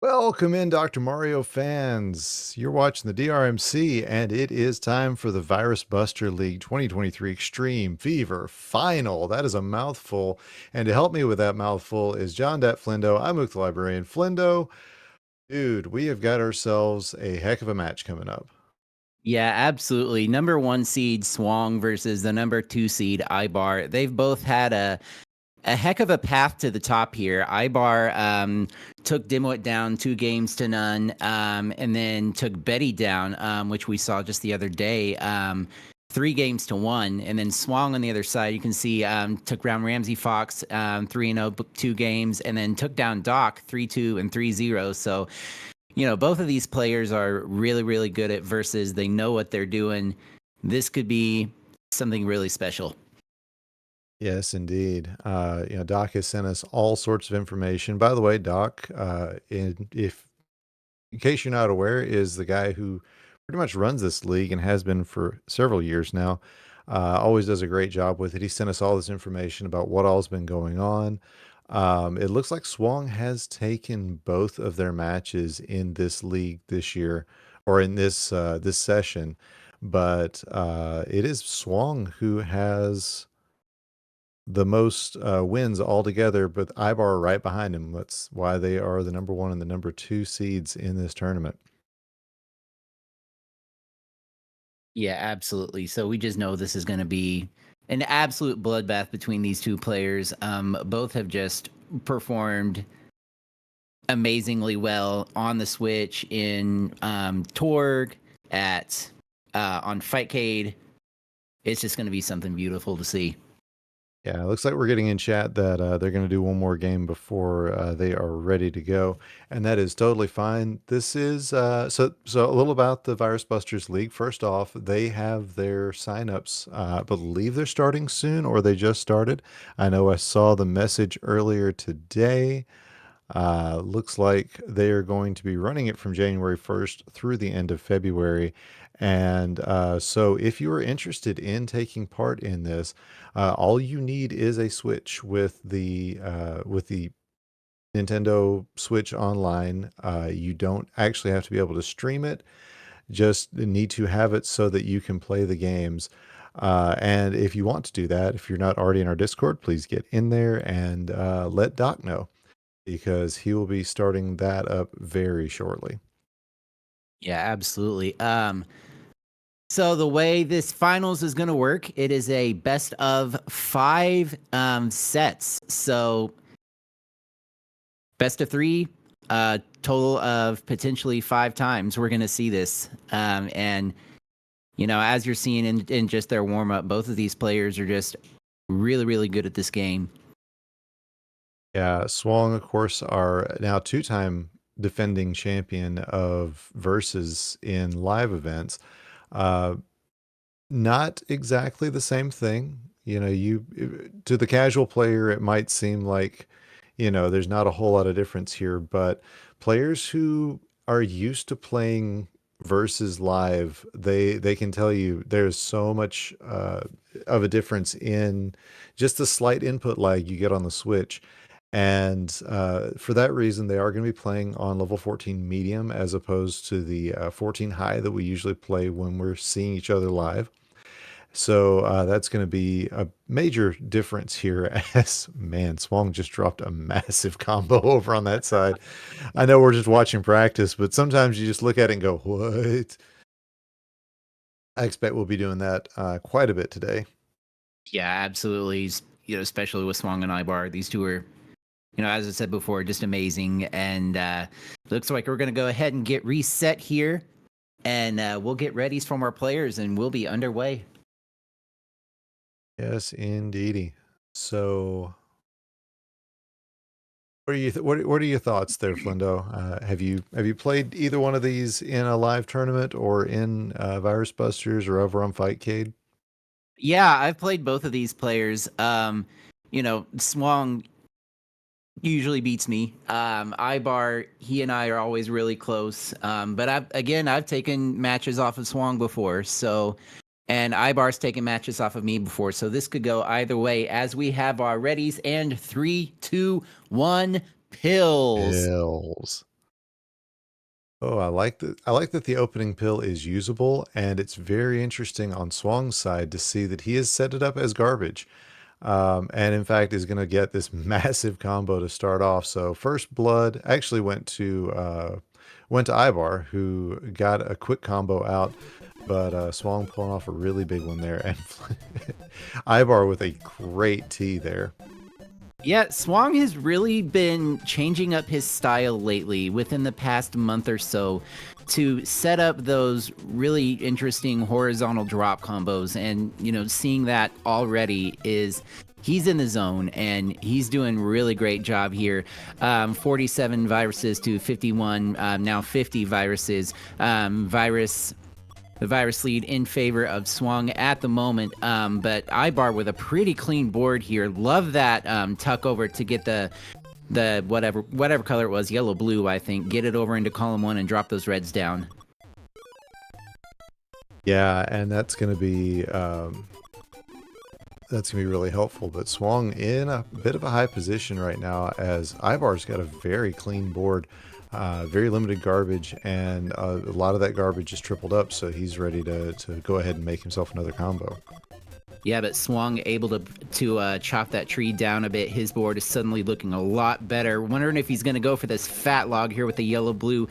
Welcome in, Dr. Mario fans. You're watching the DRMC, and it is time for the Virus Buster League 2023 Extreme Fever Final. That is a mouthful, and to help me with that mouthful is JonDatFlindo. I'm OoktheLibrarian. Flindo, dude, we have got ourselves a heck of a match coming up. Yeah, absolutely. Number 1 seed Swong versus the number 2 seed Ibaar. They've both had a heck of a path to the top here. Ibaar took Dimwit down 2-0, and then took Betty down, which we saw just the other day, 3-1. And then Swong on the other side, you can see, took down Ramsey Fox 3-0, 2 games, and then took down Doc 3-2 and 3-0. So both of these players are really, really good at versus. They know what they're doing. This could be something really special. Yes, indeed. Doc has sent us all sorts of information. By the way, Doc, in case you're not aware, is the guy who pretty much runs this league and has been for several years now. Always does a great job with it. He sent us all this information about what all's been going on. It looks like Swong has taken both of their matches in this league this year, or in this session, but it is Swong who has the most wins altogether, but Ibar right behind him. That's why they are the number 1 and the number 2 seeds in this tournament. Yeah, absolutely. So we just know this is going to be an absolute bloodbath between these two players. Both have just performed amazingly well on the Switch in Torg, at on Fightcade. It's just going to be something beautiful to see. Yeah, it looks like we're getting in chat that they're going to do one more game before they are ready to go, and that is totally fine. This is so a little about the Virus Busters League. First off, they have their signups. I believe they're starting soon, or they just started. I know I saw the message earlier today. Looks like they are going to be running it from January 1st through the end of February. And so if you are interested in taking part in this, all you need is a Switch with the Nintendo Switch Online. You don't actually have to be able to stream it, just need to have it so that you can play the games. And if you want to do that, if you're not already in our Discord, please get in there and let Doc know, because he will be starting that up very shortly. Yeah, absolutely. So the way this finals is going to work, it is a best of 5 sets. So best of 3, total of potentially 5 times we're going to see this. And as you're seeing in just their warm up, both of these players are just really, really good at this game. Yeah, Swong, of course, are now 2-time defending champion of versus in live events. Uh, Not exactly the same thing. To the casual player, it might seem like, there's not a whole lot of difference here, but players who are used to playing versus live, they can tell you there's so much of a difference in just the slight input lag you get on the Switch. And for that reason, they are going to be playing on level 14 medium as opposed to the 14 high that we usually play when we're seeing each other live. So that's going to be a major difference here. As man, Swong just dropped a massive combo over on that side. I know we're just watching practice, but sometimes you just look at it and go, "What?" I expect we'll be doing that quite a bit today. Yeah, absolutely. Especially with Swong and Ibar, these two are, as I said before, just amazing. And looks like we're going to go ahead and get reset here, and we'll get readies from our players, and we'll be underway. Yes, indeedy. So, what are your thoughts there, Flindo? Have you played either one of these in a live tournament or in Virus Busters or over on Fightcade? Yeah, I've played both of these players. Swong usually beats me. Ibar, he and I are always really close. But I've taken matches off of Swong before, and Ibar's taken matches off of me before, so this could go either way. As we have our readies, and 3, 2, 1, pills. Pills. Oh, I like that the opening pill is usable, and it's very interesting on Swong's side to see that he has set it up as garbage. And in fact is going to get this massive combo to start off. So first blood actually went to Ibar, who got a quick combo out, but Swong pulling off a really big one there, and Ibar with a great T there. Yeah, Swong has really been changing up his style lately within the past month or so to set up those really interesting horizontal drop combos. And, seeing that already is he's in the zone and he's doing really great job here. 47 viruses to 51, now 50 viruses. The virus lead in favor of Swung at the moment. But Ibar with a pretty clean board here. Love that tuck over to get the whatever color it was, yellow blue, I think. Get it over into column 1 and drop those reds down. Yeah, and that's gonna be really helpful. But Swung in a bit of a high position right now as Ivar's got a very clean board, very limited garbage, and a lot of that garbage is tripled up, so he's ready to go ahead and make himself another combo. Yeah, but Swung able to chop that tree down a bit. His board is suddenly looking a lot better. Wondering if he's going to go for this fat log here with the yellow blue.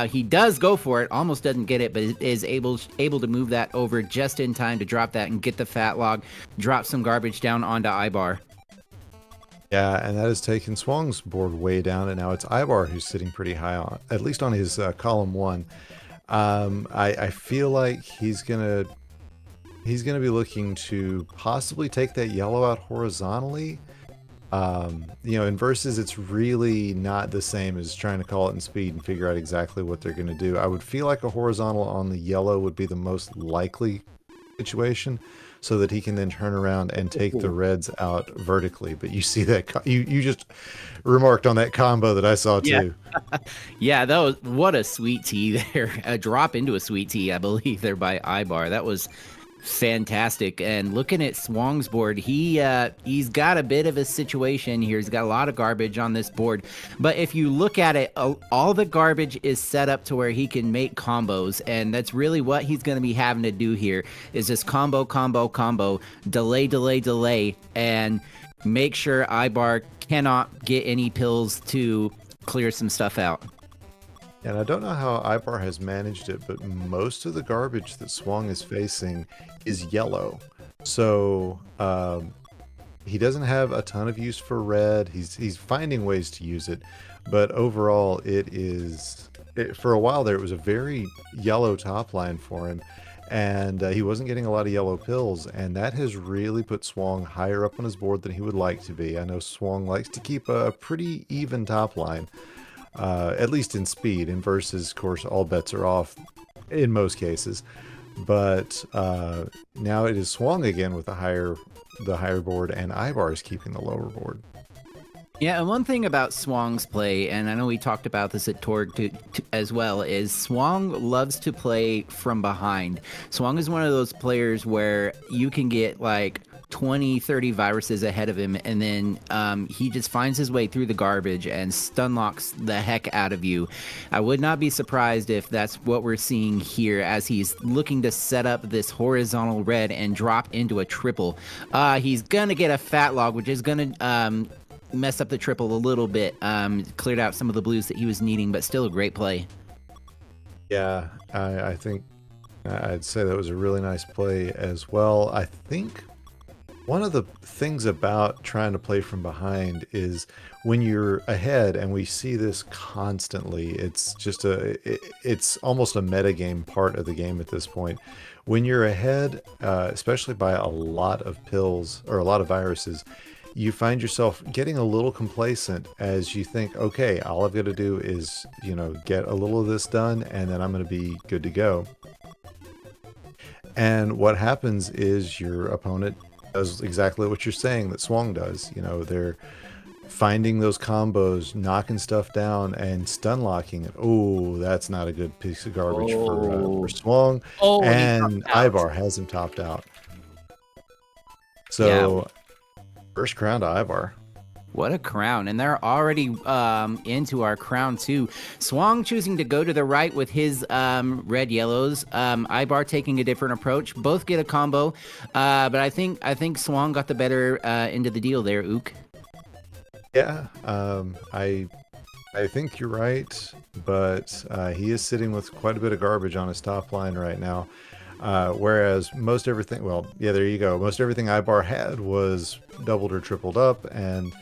He does go for it. Almost doesn't get it, but is able to move that over just in time to drop that and get the fat log. Drop some garbage down onto Ibar. Yeah, and that has taken Swung's board way down, and now it's Ivar who's sitting pretty high on, at least on his column 1. I feel like he's gonna be looking to possibly take that yellow out horizontally. In versus, it's really not the same as trying to call it in speed and figure out exactly what they're gonna do. I would feel like a horizontal on the yellow would be the most likely situation, so that he can then turn around and take the reds out vertically. But you see that you just remarked on that combo that I saw Yeah. too. Yeah, that was what a sweet tea there. A drop into a sweet tea, I believe, there by Ibar. That was fantastic. And looking at Swong's board, he's got a bit of a situation here. He's got a lot of garbage on this board. But if you look at it, all the garbage is set up to where he can make combos, and that's really what he's going to be having to do here is just combo, combo, combo, delay, delay, delay, and make sure Ibar cannot get any pills to clear some stuff out. And I don't know how Ibar has managed it, but most of the garbage that Swong is facing is yellow. So he doesn't have a ton of use for red. He's finding ways to use it, but overall, for a while there, it was a very yellow top line for him, and he wasn't getting a lot of yellow pills, and that has really put Swong higher up on his board than he would like to be. I know Swong likes to keep a pretty even top line. At least in speed. In versus, of course, all bets are off in most cases. But now it is Swung again with the higher board, and Ivar is keeping the lower board. Yeah, and one thing about Swong's play, and I know we talked about this at Torg as well, is Swong loves to play from behind. Swong is one of those players where you can get like 20, 30 viruses ahead of him, and then he just finds his way through the garbage and stun locks the heck out of you. I would not be surprised if that's what we're seeing here as he's looking to set up this horizontal red and drop into a triple. He's gonna get a fat log, which is gonna mess up the triple a little bit. Cleared out some of the blues that he was needing, but still a great play. Yeah, I think I'd say that was a really nice play as well. I think one of the things about trying to play from behind is when you're ahead, and we see this constantly, it's almost a metagame part of the game at this point. When you're ahead, especially by a lot of pills or a lot of viruses, you find yourself getting a little complacent as you think, okay, all I've got to do is, get a little of this done, and then I'm going to be good to go. And what happens is your opponent does exactly what you're saying that Swong does. They're finding those combos, knocking stuff down, and stun locking it. Oh, that's not a good piece of garbage for Swong. Oh, and Ibar has him topped out. So, yeah. first crown to Ibar. What a crown. And they're already into our crown too. Swong choosing to go to the right with his red yellows. Ibar taking a different approach. Both get a combo. But I think Swong got the better end of the deal there, Ook. Yeah, I think you're right, but he is sitting with quite a bit of garbage on his top line right now. Whereas most everything, well, yeah, there you go. Most everything Ibar had was doubled or tripled up, and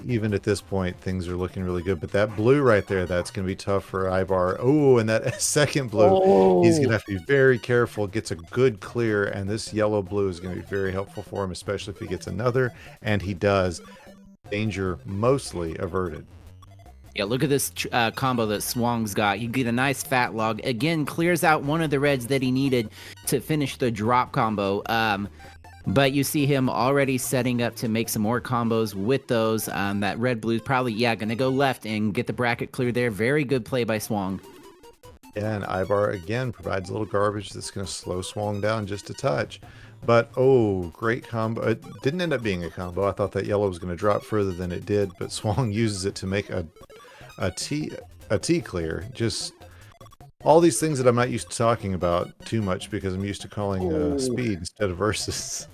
even at this point, things are looking really good. But that blue right there, that's going to be tough for Ibar. Oh, and that second blue, he's going to have to be very careful. Gets a good clear, and this yellow-blue is going to be very helpful for him, especially if he gets another, and he does. Danger mostly averted. Yeah, look at this combo that Swong's got. You get a nice fat log. Again, clears out one of the reds that he needed to finish the drop combo. But you see him already setting up to make some more combos with those. That red blue's probably, going to go left and get the bracket clear there. Very good play by Swong. Yeah, and Ibar again provides a little garbage that's going to slow Swong down just a touch. But, oh, great combo. It didn't end up being a combo. I thought that yellow was going to drop further than it did, but Swong uses it to make a T clear. Just all these things that I'm not used to talking about too much because I'm used to calling speed instead of versus.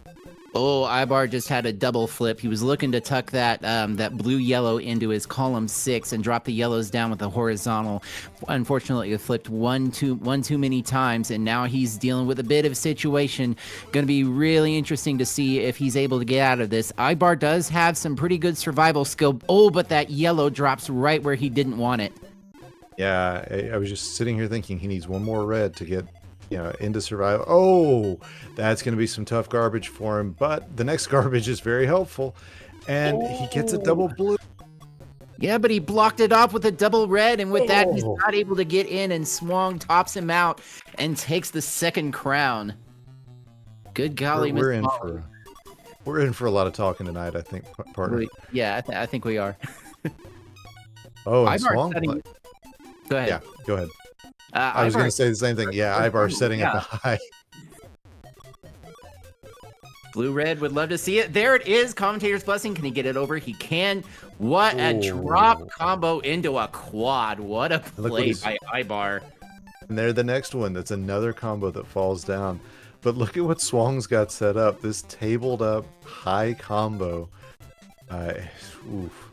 Oh, Ibar just had a double flip. He was looking to tuck that that blue-yellow into his column 6 and drop the yellows down with a horizontal. Unfortunately, it flipped one too many times, and now he's dealing with a bit of a situation. Going to be really interesting to see if he's able to get out of this. Ibar does have some pretty good survival skill. Oh, but that yellow drops right where he didn't want it. Yeah, I was just sitting here thinking he needs one more red to get into survival. Oh, that's going to be some tough garbage for him, but the next garbage is very helpful, and he gets a double blue. Yeah, but he blocked it off with a double red, and with that, he's not able to get in, and Swong tops him out and takes the second crown. Good golly, we're in for a lot of talking tonight, I think, partner. Yeah, I think we are. Oh, and Swong. Go ahead. Yeah, go ahead. I was going to say the same thing. Yeah, Ibar setting up a high. Blue-red would love to see it. There it is. Commentator's blessing. Can he get it over? He can. What a drop combo into a quad. What a play by Ibar. And there the next one. That's another combo that falls down. But look at what Swong's got set up. This tabled up high combo. Oof.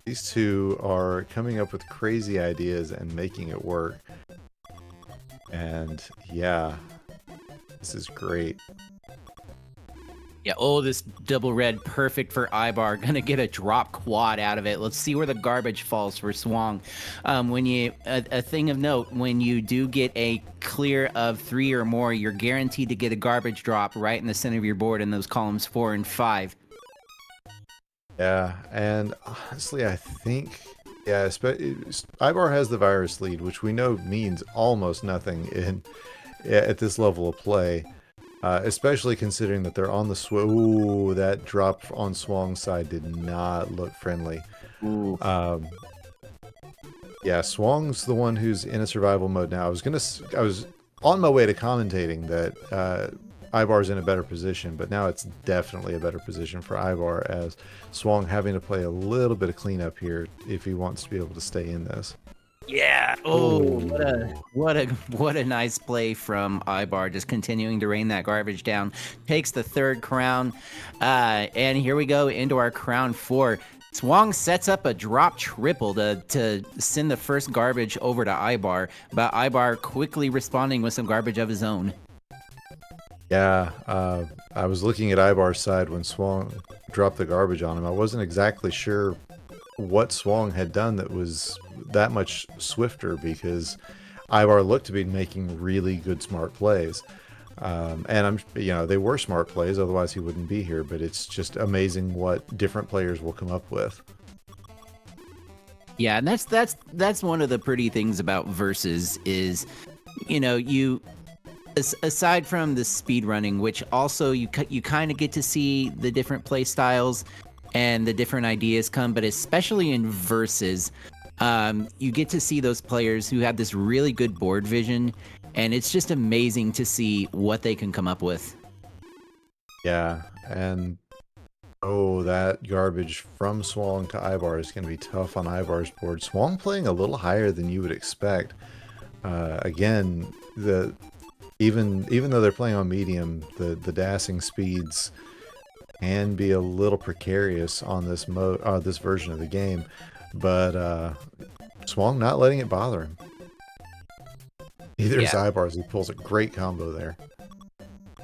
These two are coming up with crazy ideas and making it work. And yeah, this is great. Yeah, oh, this double red, perfect for Ibar. Gonna get a drop quad out of it. Let's see where the garbage falls for Swong. When you a thing of note, when you do get a clear of 3 or more, you're guaranteed to get a garbage drop right in the center of your board in those columns 4 and 5. Yeah, and honestly, I think, Ibar has the virus lead, which we know means almost nothing at this level of play, especially considering that they're on the Ooh, that drop on Swong's side did not look friendly. Yeah, Swong's the one who's in a survival mode now. I was on my way to commentating that Ibar's in a better position, but now it's definitely a better position for Ibar, as Swong having to play a little bit of cleanup here if he wants to be able to stay in this. Yeah. Oh, what a nice play from Ibar, just continuing to rain that garbage down. Takes the third crown, and here we go into our crown 4. Swong sets up a drop triple to send the first garbage over to Ibar, but Ibar quickly responding with some garbage of his own. Yeah, I was looking at Ibar's side when Swong dropped the garbage on him. I wasn't exactly sure what Swong had done that was that much swifter, because Ibar looked to be making really good smart plays. And they were smart plays, otherwise he wouldn't be here, but it's just amazing what different players will come up with. Yeah, and that's one of the pretty things about versus is, you aside from the speed running, which also you kind of get to see the different play styles and the different ideas come, but especially in versus, you get to see those players who have this really good board vision, and it's just amazing to see what they can come up with. Yeah, and Oh, that garbage from Swong to Ibar is going to be tough on Ibar's board. Swong playing a little higher than you would expect. Again, even though they're playing on medium, the dashing speeds can be a little precarious on this version of the game. But Swong not letting it bother him. Either is Yeah. Ibar as he pulls a great combo there.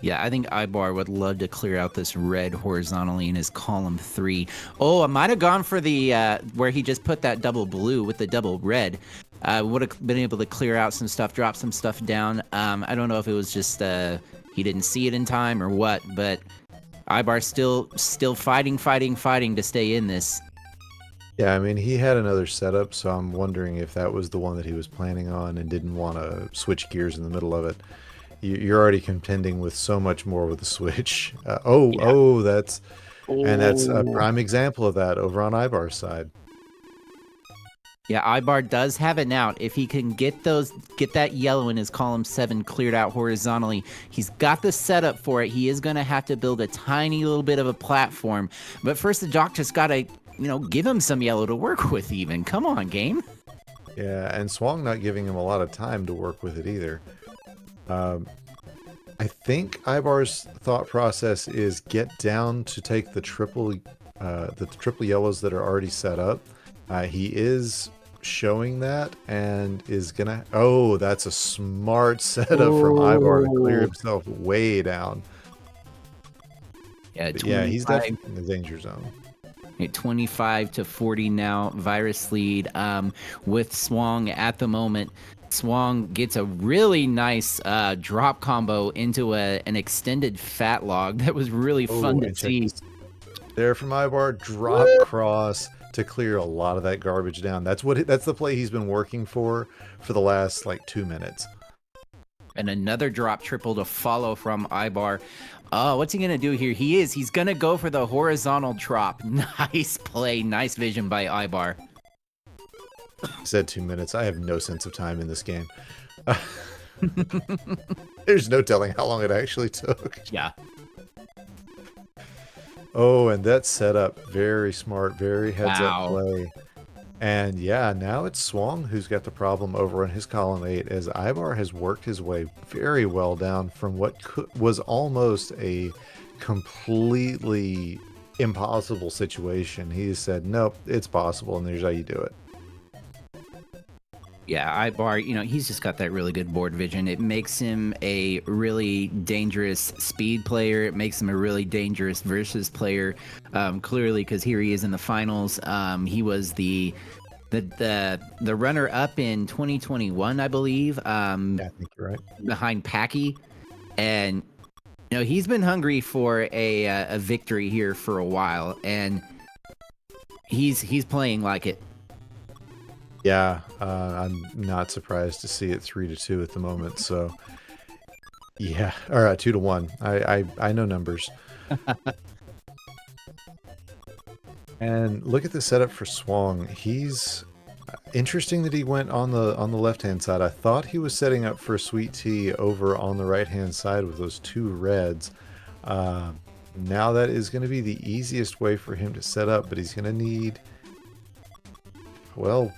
Yeah, I think Ibar would love to clear out this red horizontally in his column 3. Oh, I might have gone for the where he just put that double blue with the double red. Would have been able to clear out some stuff, drop some stuff down. I don't know if it was just he didn't see it in time or what, but Ibar still fighting to stay in this. Yeah, I mean, he had another setup, so I'm wondering if that was the one that he was planning on and didn't want to switch gears in the middle of it. You're already contending with so much more with the Switch. Yeah. That's a Oh. prime example of that over on Ibar's side. Yeah, Ibar does have it out. If he can get that yellow in his column 7 cleared out horizontally, he's got the setup for it. He is going to have to build a tiny little bit of a platform. But first, the doctor's got to, give him some yellow to work with even. Come on, game. Yeah, and Swong not giving him a lot of time to work with it either. I think Ibar's thought process is get down to take the triple yellows that are already set up. He is showing that and is gonna. Oh, that's a smart setup from Ibar to clear Oh. himself way down. Yeah, But yeah, he's 25, definitely in the danger zone. 25 to 40 now. Virus lead with Swong at the moment. Swong gets a really nice drop combo into an extended fat log. That was really Oh, fun to and check see. this. There from Ibar, drop cross to clear a lot of that garbage down. That's the play he's been working for the last like 2 minutes. And another drop triple to follow from Ibar. Oh, what's he going to do here? He's going to go for the horizontal drop. Nice play. Nice vision by Ibar. I said 2 minutes. I have no sense of time in this game. There's no telling how long it actually took. Yeah. Oh, and that setup, very smart, very heads up Wow. play. And yeah, now it's Swong who's got the problem over on his column 8 as Ibar has worked his way very well down from what was almost a completely impossible situation. He said, nope, it's possible, and here's how you do it. Yeah, Ibar, he's just got that really good board vision. It makes him a really dangerous speed player. It makes him a really dangerous versus player. Clearly, because here he is in the finals. He was the runner up in 2021, I believe. Yeah, I think you're right. Behind Packy, and he's been hungry for a victory here for a while, and he's playing like it. Yeah, I'm not surprised to see it 3-2 at the moment. So, yeah, or 2-1. I know numbers. And look at the setup for Swong. He's interesting that he went on the left hand side. I thought he was setting up for a sweet tea over on the right hand side with those 2 reds. Now that is going to be the easiest way for him to set up, but he's going to need. Well,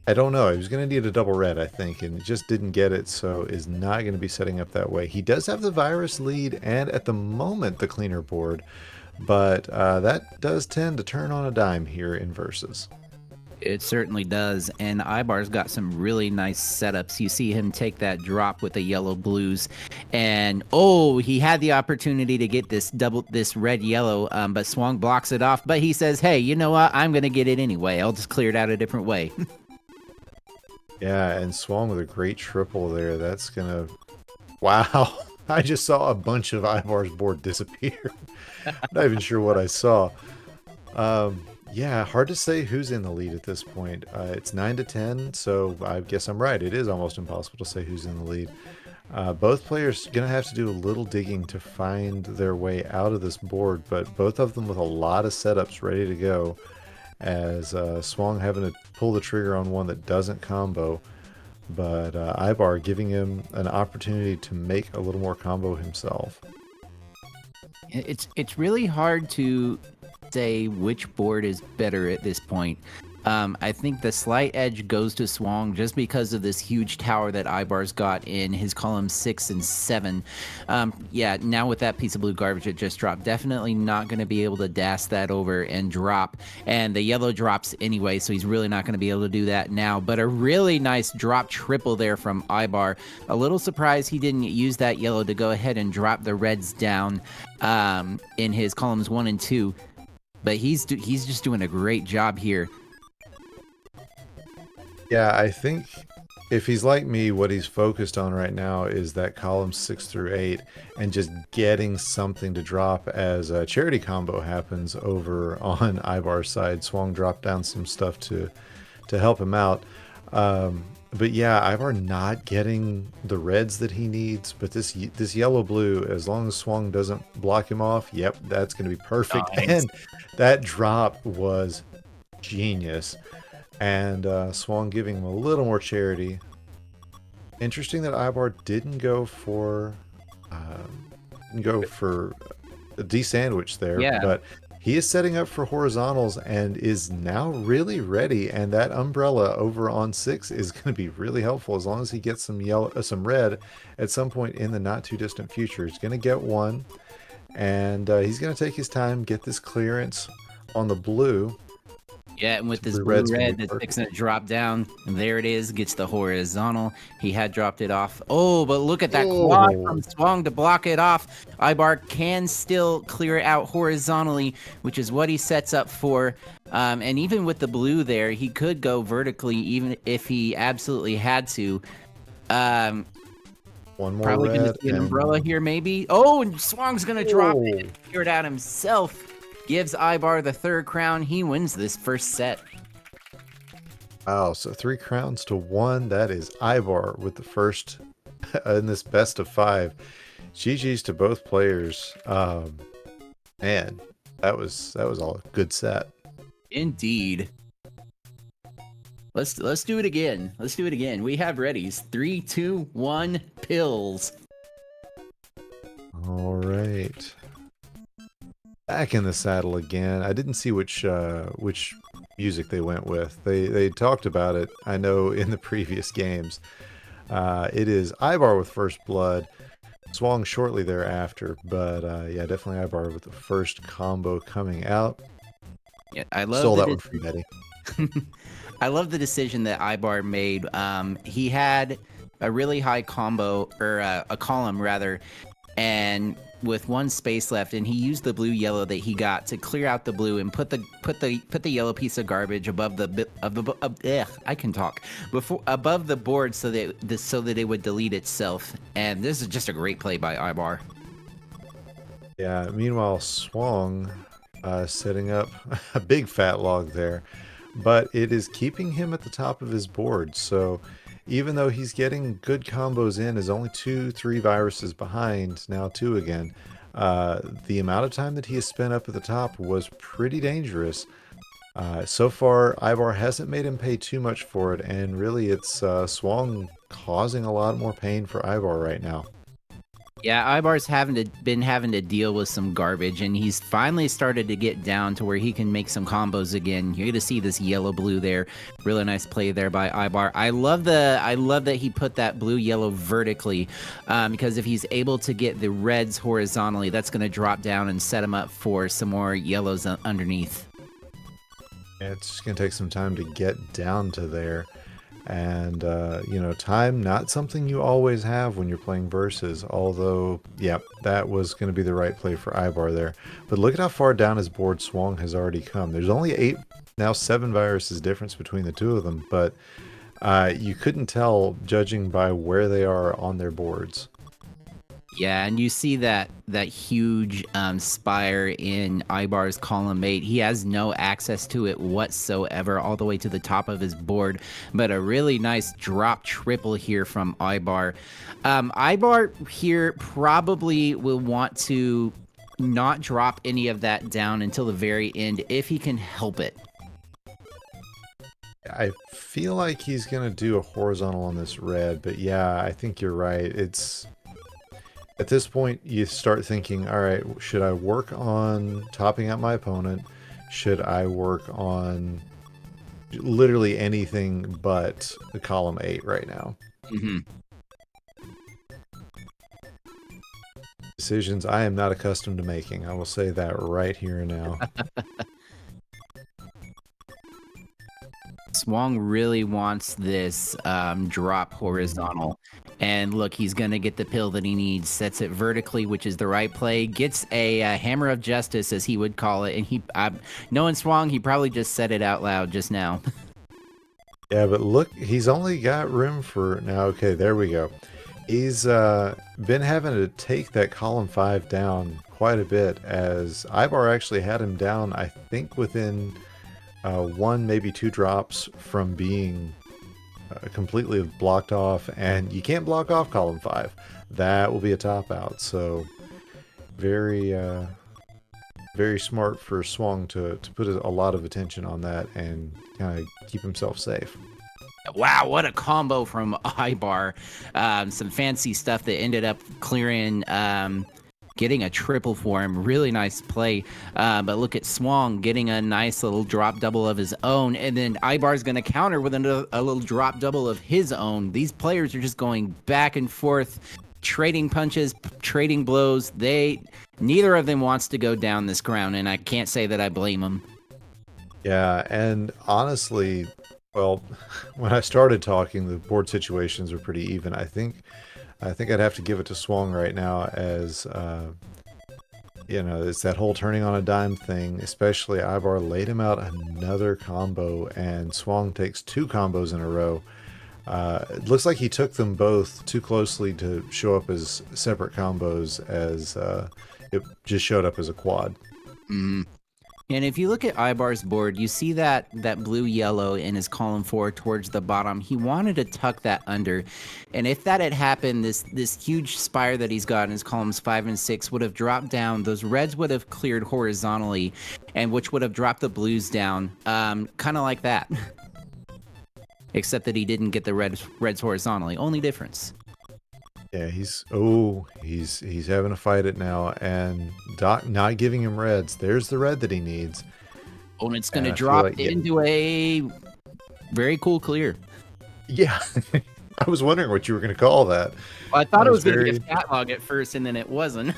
I don't know. He was going to need a double red, I think, and just didn't get it, so is not going to be setting up that way. He does have the virus lead and, at the moment, the cleaner board, but that does tend to turn on a dime here in Versus. It certainly does, and Ibar's got some really nice setups. You see him take that drop with the yellow blues, and he had the opportunity to get this red yellow, but Swong blocks it off. But he says, "Hey, you know what? I'm gonna get it anyway. I'll just clear it out a different way." Yeah, and Swong with a great triple there. That's gonna. Wow! I just saw a bunch of Ivar's board disappear. Not even sure what I saw. Yeah, hard to say who's in the lead at this point. It's 9-10, so I guess I'm right. It is almost impossible to say who's in the lead. Both players gonna have to do a little digging to find their way out of this board, but both of them with a lot of setups ready to go. As Swong having to pull the trigger on one that doesn't combo, but Ibar giving him an opportunity to make a little more combo himself. It's really hard to say which board is better at this point. I think the slight edge goes to Swong just because of this huge tower that Ibar's got in his columns 6 and 7. Yeah, now with that piece of blue garbage that just dropped, definitely not going to be able to dash that over and drop. And the yellow drops anyway, so he's really not going to be able to do that now. But a really nice drop triple there from Ibar. A little surprised he didn't use that yellow to go ahead and drop the reds down in his columns 1 and 2. But he's just doing a great job here. Yeah, I think if he's like me, what he's focused on right now is that column 6 through 8 and just getting something to drop as a charity combo happens over on Ibar's side. Swong dropped down some stuff to help him out. But yeah, Ibar not getting the reds that he needs, but this yellow-blue, as long as Swong doesn't block him off, yep, that's going to be perfect. Nice. And that drop was genius. And Swong giving him a little more charity. Interesting that Ibar didn't go for a D-sandwich there, Yeah. but he is setting up for horizontals and is now really ready. And that umbrella over on 6 is going to be really helpful as long as he gets some red at some point in the not too distant future. He's going to get one, and he's going to take his time, get this clearance on the blue. Yeah, and with this Blue blue red's gonna red be that's perfect. fixing to drop down, and there it is, gets the horizontal. He had dropped it off. Oh, but look at that quad from Swong to block it off. Ibar can still clear it out horizontally, which is what he sets up for. And even with the blue there, he could go vertically, even if he absolutely had to. One more Probably going to red see an and umbrella here, maybe. Oh, and Swong's going to drop it and Oh. clear it out himself. Gives Ibar the 3rd crown. He wins this first set. Wow, so 3 crowns to 1. That is Ibar with the first in this best of 5. GG's to both players. Man, that was all a good set. Indeed. Let's do it again. Let's do it again. We have readies. 3, 2, 1, pills. All right. Back in the saddle again. I didn't see which music they went with. They talked about it, I know, in the previous games. It is Ibar with First Blood, Swong shortly thereafter, but yeah, definitely Ibar with the first combo coming out. Yeah, I love Stole that it. one from Betty. I love the decision that Ibar made. He had a really high combo, or a column rather, and with one space left, and he used the blue yellow that he got to clear out the blue and put the yellow piece of garbage above I can talk above the board so that it would delete itself. And this is just a great play by Ibar. Yeah. Meanwhile, Swong setting up a big fat log there, but it is keeping him at the top of his board. So even though he's getting good combos in, is only 2-3 viruses behind, now 2 again. The amount of time that he has spent up at the top was pretty dangerous. So far, Ibar hasn't made him pay too much for it, and really it's Swong causing a lot more pain for Ibar right now. Yeah, Ibar's been having to deal with some garbage, and he's finally started to get down to where he can make some combos again. You're gonna see this yellow-blue there. Really nice play there by Ibar. I love that he put that blue-yellow vertically, because if he's able to get the reds horizontally, that's gonna drop down and set him up for some more yellows underneath. It's just going to take some time to get down to there. And, you know, time, not something you always have when you're playing versus. Although, yeah, that was going to be the right play for Ibar there. But look at how far down his board Swong has already come. There's only 8, now 7 viruses difference between the two of them. But you couldn't tell judging by where they are on their boards. Yeah, and you see that huge spire in Ibar's column 8. He has no access to it whatsoever, all the way to the top of his board. But a really nice drop triple here from Ibar. Ibar here probably will want to not drop any of that down until the very end if he can help it. I feel like he's going to do a horizontal on this red, but yeah, I think you're right. It's... At this point, you start thinking, all right, should I work on topping out my opponent? should I work on literally anything but the column 8 right now. Mm-hmm. Decisions I am not accustomed to making. I will say that right here and now. Swong really wants this drop horizontal. And look, he's going to get the pill that he needs, sets it vertically, which is the right play, gets a hammer of justice, as he would call it. And knowing Swong, he probably just said it out loud just now. Yeah, but look, he's only got room for now. Okay, there we go. He's been having to take that column 5 down quite a bit, as Ibar actually had him down, I think, within 1, maybe 2 drops from being completely blocked off, and you can't block off column 5. That will be a top out. So very very smart for Swong to put a lot of attention on that and kind of keep himself safe. Wow, what a combo from Ibar. Some fancy stuff that ended up clearing, getting a triple for him. Really nice play. But look at Swong getting a nice little drop double of his own. And then Ibar's going to counter with a little drop double of his own. These players are just going back and forth, trading punches, trading blows. Neither of them wants to go down this ground, and I can't say that I blame them. Yeah, and honestly, well, when I started talking, the board situations were pretty even. I think I'd have to give it to Swong right now, as you know, it's that whole turning on a dime thing. Especially Ibar laid him out another combo, and Swong takes 2 combos in a row. It looks like he took them both too closely to show up as separate combos, as it just showed up as a quad. Mm-hmm. And if you look at Ibar's board, you see that blue-yellow in his column 4 towards the bottom. He wanted to tuck that under. And if that had happened, this huge spire that he's got in his columns 5 and 6 would have dropped down. Those reds would have cleared horizontally, and which would have dropped the blues down, kind of like that. Except that he didn't get the reds horizontally. Only difference. Yeah, he's having to fight it now, and Doc not giving him reds. There's the red that he needs. Oh, and it's going to drop into a very cool clear. Yeah, I was wondering what you were going to call that. Well, I thought it was going to be a fat log at first, and then it wasn't.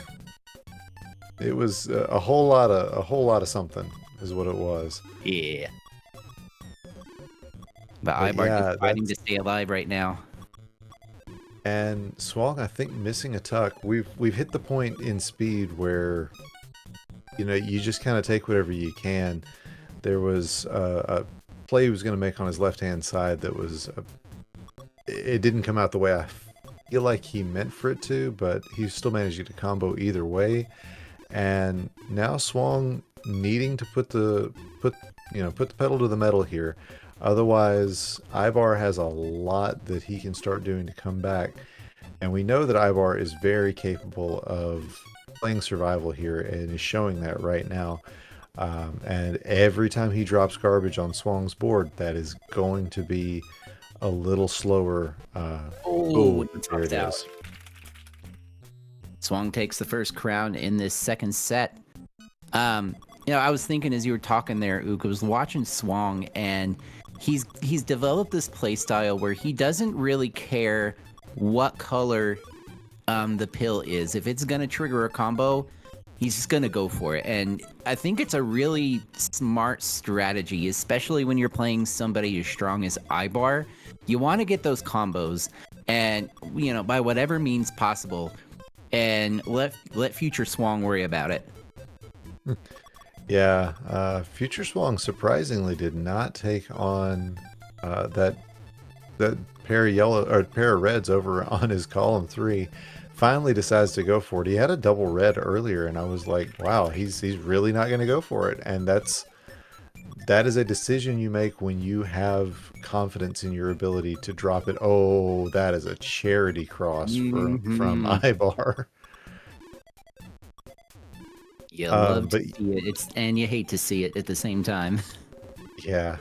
It was a whole lot of something, is what it was. Yeah. But Ibar is fighting to stay alive right now. And Swong, I think, missing a tuck. We've hit the point in speed where, you know, you just kind of take whatever you can. There was a play he was going to make on his left-hand side that was... it didn't come out the way I feel like he meant for it to, but he still managed to combo either way. And now Swong needing to put the pedal to the metal here. Otherwise, Ibar has a lot that he can start doing to come back. And we know that Ibar is very capable of playing survival here, and is showing that right now. And every time he drops garbage on Swong's board, that is going to be a little slower. There it is. Swong takes the first crown in this second set. You know, I was thinking as you were talking there, Ook, I was watching Swong, and he's developed this play style where he doesn't really care what color the pill is. If it's gonna trigger a combo, he's just gonna go for it. And I think it's a really smart strategy, especially when you're playing somebody as strong as Ibar. You want to get those combos, and you know, by whatever means possible, and let future Swong worry about it. Yeah, Future Swong surprisingly did not take on that pair of reds over on his column 3. Finally decides to go for it. He had a double red earlier, and I was like, wow, he's really not going to go for it. And that is a decision you make when you have confidence in your ability to drop it. Oh, that is a charity cross from Ibar. You love to see it. And you hate to see it at the same time. Yeah.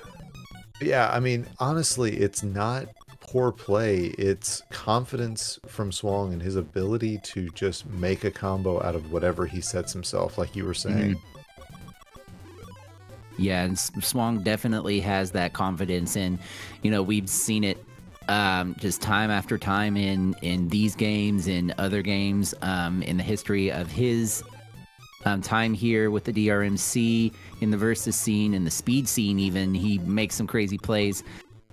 Yeah, I mean, honestly, it's not poor play. It's confidence from Swong and his ability to just make a combo out of whatever he sets himself, like you were saying. Yeah, and Swong definitely has that confidence, and we've seen it just time after time in these games, in other games, in the history of his time here with the DRMC, in the versus scene, in the speed scene. Even he makes some crazy plays.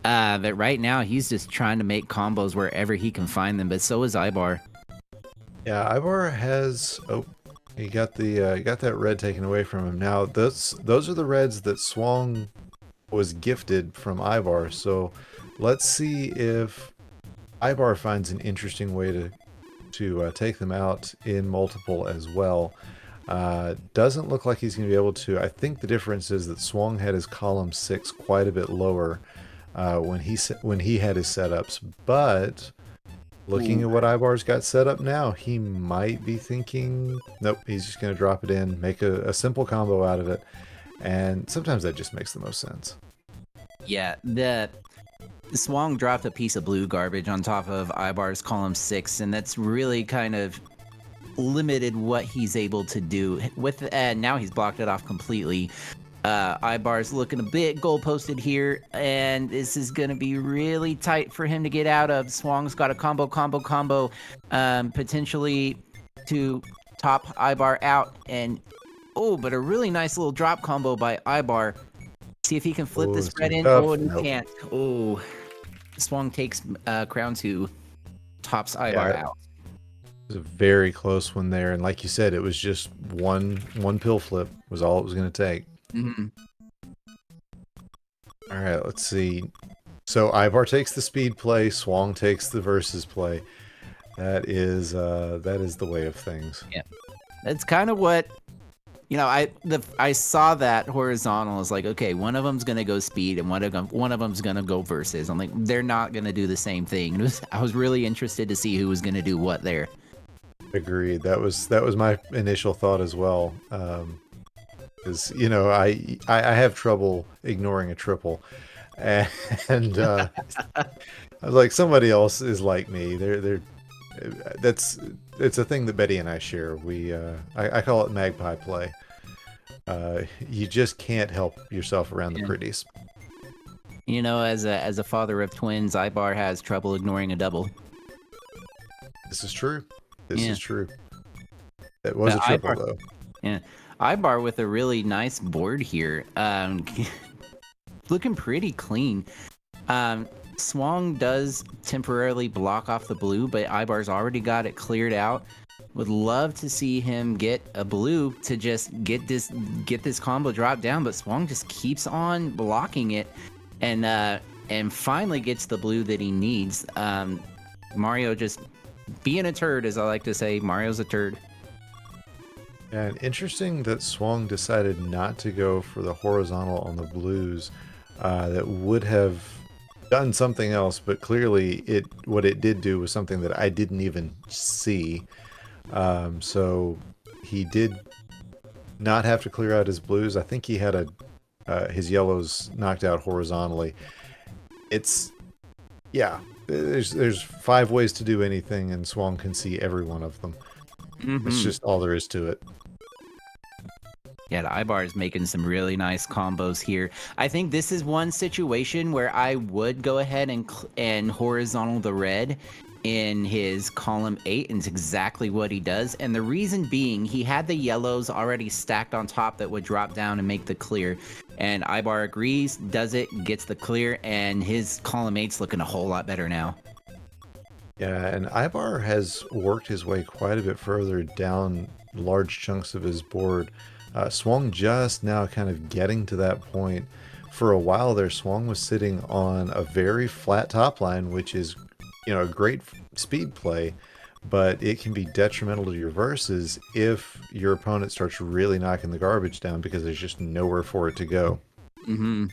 But right now he's just trying to make combos wherever he can find them. But so is Ibar. Yeah, Ivar has. Oh, he got that red taken away from him. Now those are the reds that Swong was gifted from Ivar. So let's see if Ivar finds an interesting way to take them out in multiple as well. Doesn't look like he's going to be able to. I think the difference is that Swong had his column 6 quite a bit lower when he had his setups, but looking at what Ibar's got set up now, he might be thinking, nope, he's just going to drop it in, make a simple combo out of it, and sometimes that just makes the most sense. Yeah, the Swong dropped a piece of blue garbage on top of Ibar's column 6, and that's really kind of limited what he's able to do. With now he's blocked it off completely. Ibar's looking a bit goal posted here, and this is going to be really tight for him to get out of. Swong's got a combo, potentially to top Ibar out, and but a really nice little drop combo by Ibar. See if he can flip this red in. Tough. Oh, and he Nope. can't. Oh, Swong takes crown 2, tops Ibar out. It was a very close one there, and like you said, it was just one pill flip was all it was going to take. Mm-hmm. All right, let's see. So Ivar takes the speed play, Swong takes the versus play. That is the way of things. Yeah, that's kind of what I saw that horizontal. Is like, okay, one of them's gonna go speed and one of them's gonna go versus. I'm like, they're not gonna do the same thing. I was really interested to see who was gonna do what there. Agreed. That was my initial thought as well. Because I have trouble ignoring a triple, and I was like, somebody else is like me. It's a thing that Betty and I share. I call it magpie play. You just can't help yourself around the pretties. As a father of twins, Ibar has trouble ignoring a double. This is true. This is true. It was a triple though. Yeah. Ibar with a really nice board here. Looking pretty clean. Swong does temporarily block off the blue, but Ibar's already got it cleared out. Would love to see him get a blue to just get this combo dropped down, but Swong just keeps on blocking it, and finally gets the blue that he needs. Mario just being a turd, as I like to say. Mario's a turd. And interesting that Swong decided not to go for the horizontal on the blues. That would have done something else, but clearly what it did do was something that I didn't even see. So he did not have to clear out his blues. I think he had his yellows knocked out horizontally. There's 5 ways to do anything, and Swong can see every one of them. Mm-hmm. It's just all there is to it. Yeah, Ibar is making some really nice combos here. I think this is one situation where I would go ahead and horizontal the red in his column 8, and it's exactly what he does. And the reason being, he had the yellows already stacked on top that would drop down and make the clear. And Ibar agrees, does it, gets the clear, and his column 8's looking a whole lot better now. Yeah, and Ibar has worked his way quite a bit further down large chunks of his board. Swong just now kind of getting to that point. For a while there, Swong was sitting on a very flat top line, which is, a great speed play, but it can be detrimental to your verses if your opponent starts really knocking the garbage down because there's just nowhere for it to go. Mm-hmm.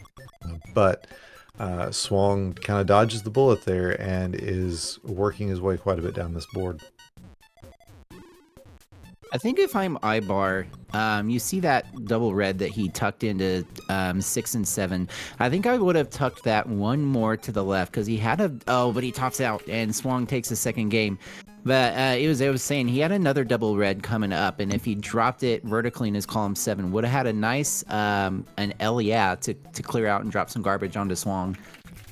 But Swong kind of dodges the bullet there and is working his way quite a bit down this board. I think if I'm Ibar, you see that double red that he tucked into 6 and 7. I think I would have tucked that one more to the left because he had but he tops out and Swong takes the second game. But it was saying he had another double red coming up, and if he dropped it vertically in his column 7, would have had a nice an L yeah to clear out and drop some garbage onto Swong.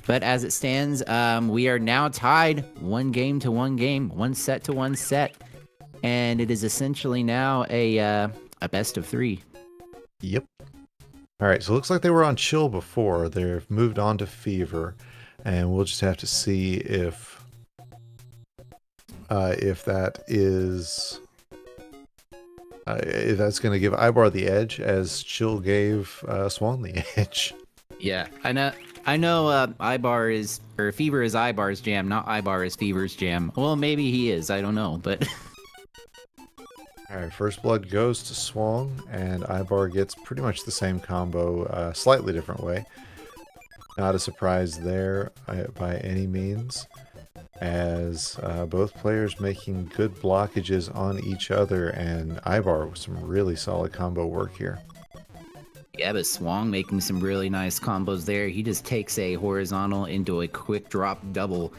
But as it stands, we are now tied 1 game to 1 game, 1 set to 1 set, and it is essentially now a best of 3. Yep. All right, so it looks like they were on chill before. They've moved on to fever, and we'll just have to see if that is if that's going to give Ibar the edge, as chill gave Swong the edge. Yeah, I know. Ibar is, or Fever is Ibar's jam, not Ibar is Fever's jam. Well, maybe he is. I don't know, but All right, first blood goes to Swong, and Ibar gets pretty much the same combo, slightly different way. Not a surprise there by any means, as both players making good blockages on each other, and Ibar with some really solid combo work here. yeah, but Swong making some really nice combos there. He just takes a horizontal into a quick drop double.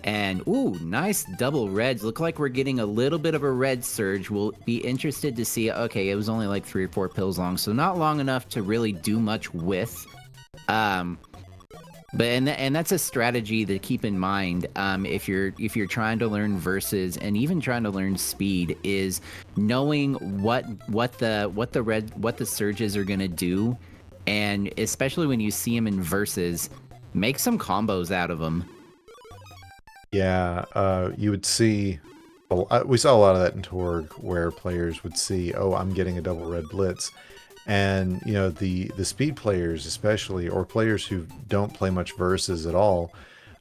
And, ooh, nice double reds. Look like we're getting a little bit of a red surge. We'll be interested to see. Okay, it was only like 3 or 4 pills long, so not long enough to really do much with. But that's a strategy to keep in mind if you're trying to learn versus and even trying to learn speed, is knowing what the surges are gonna do, and especially when you see them in versus, make some combos out of them. Yeah, you would see. We saw a lot of that in Torg, where players would see, "Oh, I'm getting a double red blitz," and you know the speed players, especially, or players who don't play much versus at all,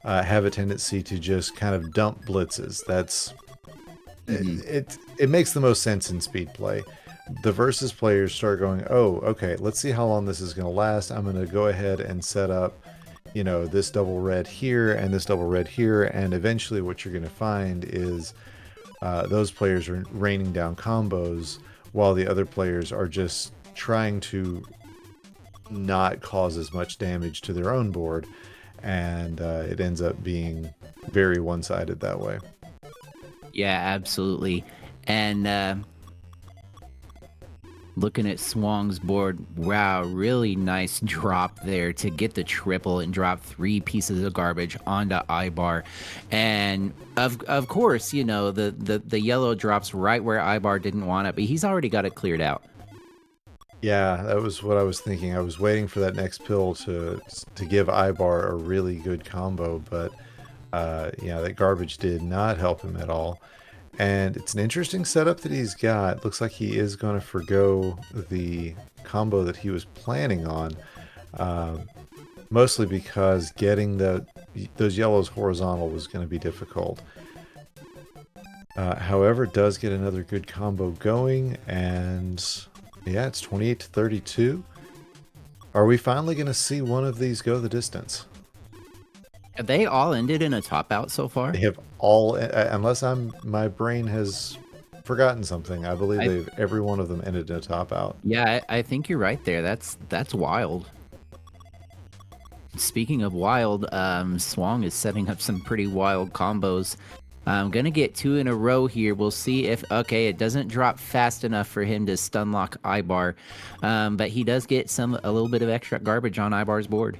have a tendency to just kind of dump blitzes. That's it makes the most sense in speed play. The versus players start going, "Oh, okay, let's see how long this is going to last. I'm going to go ahead and set up, you know, this double red here and this double red here," and eventually what you're going to find is those players are raining down combos while the other players are just trying to not cause as much damage to their own board, and it ends up being very one-sided that way. Yeah, absolutely. And looking at Swong's board, wow, really nice drop there to get the triple and drop 3 pieces of garbage onto Ibar. And of course, you know, the yellow drops right where Ibar didn't want it, but he's already got it cleared out. Yeah, that was what I was thinking. I was waiting for that next pill to give Ibar a really good combo, but yeah, that garbage did not help him at all. And it's an interesting setup that he's got. Looks like he is going to forgo the combo that he was planning on, mostly because getting those yellows horizontal was going to be difficult. However, does get another good combo going, and yeah, it's 28 to 32. Are we finally going to see one of these go the distance? Have they all ended in a top out so far? They have all, unless my brain has forgotten something. I believe every one of them ended in a top out. Yeah, I think you're right there. That's wild. Speaking of wild, Swong is setting up some pretty wild combos. I'm gonna get 2 in a row here. We'll see if, okay, it doesn't drop fast enough for him to stun lock Ibar, but he does get a little bit of extra garbage on Ibar's board.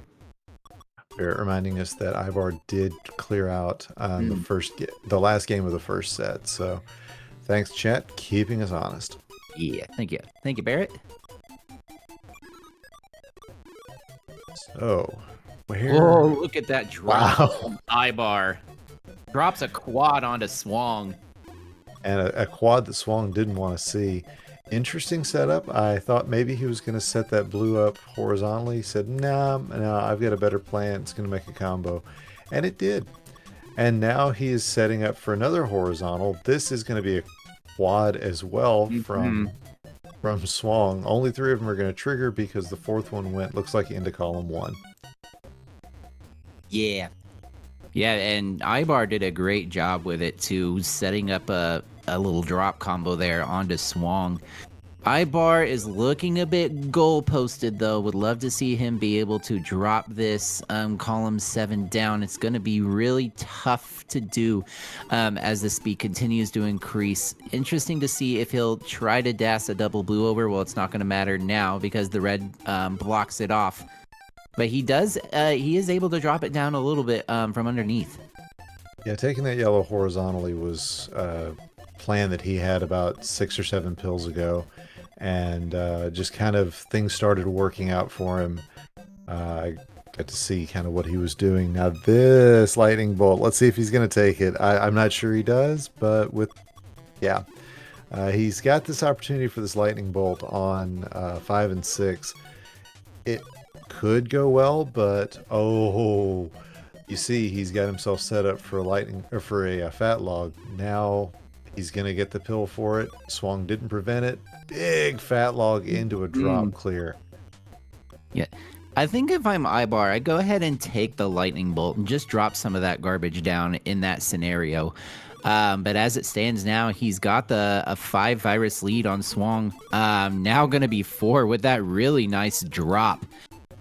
Reminding us that Ibar did clear out the last game of the first set. So thanks, chat, keeping us honest. Yeah, thank you, Barrett. So where? Oh, look at that drop! Wow. Ibar drops a quad onto Swong, And a quad that Swong didn't want to see. Interesting setup. I thought maybe he was going to set that blue up horizontally. He said, nah, I've got a better plan. It's going to make a combo. And it did. And now he is setting up for another horizontal. This is going to be a quad as well from Swong. Only 3 of them are going to trigger because the 4th one looks like into column 1. Yeah. Yeah, and Ibar did a great job with it too, setting up a little drop combo there onto Swong. Ibar is looking a bit goal posted though. Would love to see him be able to drop this column 7 down. It's going to be really tough to do as the speed continues to increase. Interesting to see if he'll try to dash a double blue over. Well, it's not going to matter now because the red blocks it off. But he does. He is able to drop it down a little bit from underneath. Yeah, taking that yellow horizontally was a plan that he had about 6 or 7 pills ago. And just kind of things started working out for him. I got to see kind of what he was doing. Now this lightning bolt, let's see if he's going to take it. I'm not sure he does, but yeah. He's got this opportunity for this lightning bolt on 5 and 6. It could go well, but oh, you see he's got himself set up for a lightning or for a fat log. Now he's going to get the pill for it. Swong didn't prevent it. Big fat log into a drop clear. Yeah. I think if I'm Ibar, I'd go ahead and take the lightning bolt and just drop some of that garbage down in that scenario. But as it stands now, he's got a 5 virus lead on Swong. Now going to be 4 with that really nice drop.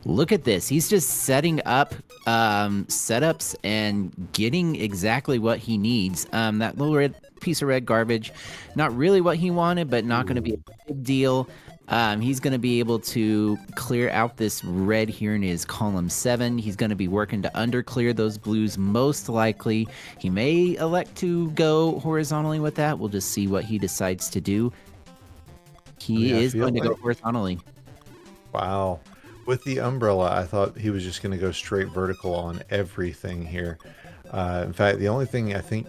Look at this. He's just setting up setups and getting exactly what he needs. That little red piece of red garbage, not really what he wanted, but not going to be a big deal. He's going to be able to clear out this red here in his column 7. He's going to be working to underclear those blues most likely. He may elect to go horizontally with that. We'll just see what he decides to do. He is going to go horizontally. Wow. With the umbrella, I thought he was just going to go straight vertical on everything here. In fact, the only thing I think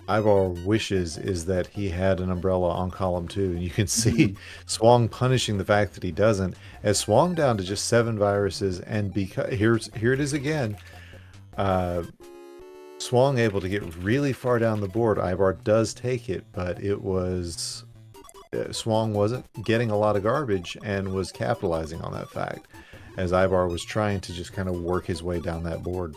Ibaar wishes is that he had an umbrella on column 2, and you can see Swong punishing the fact that he doesn't. As Swong down to just 7 viruses, and because here it is again. Swong able to get really far down the board. Ibaar does take it, but it was Swong wasn't getting a lot of garbage and was capitalizing on that fact, as Ibaar was trying to just kind of work his way down that board.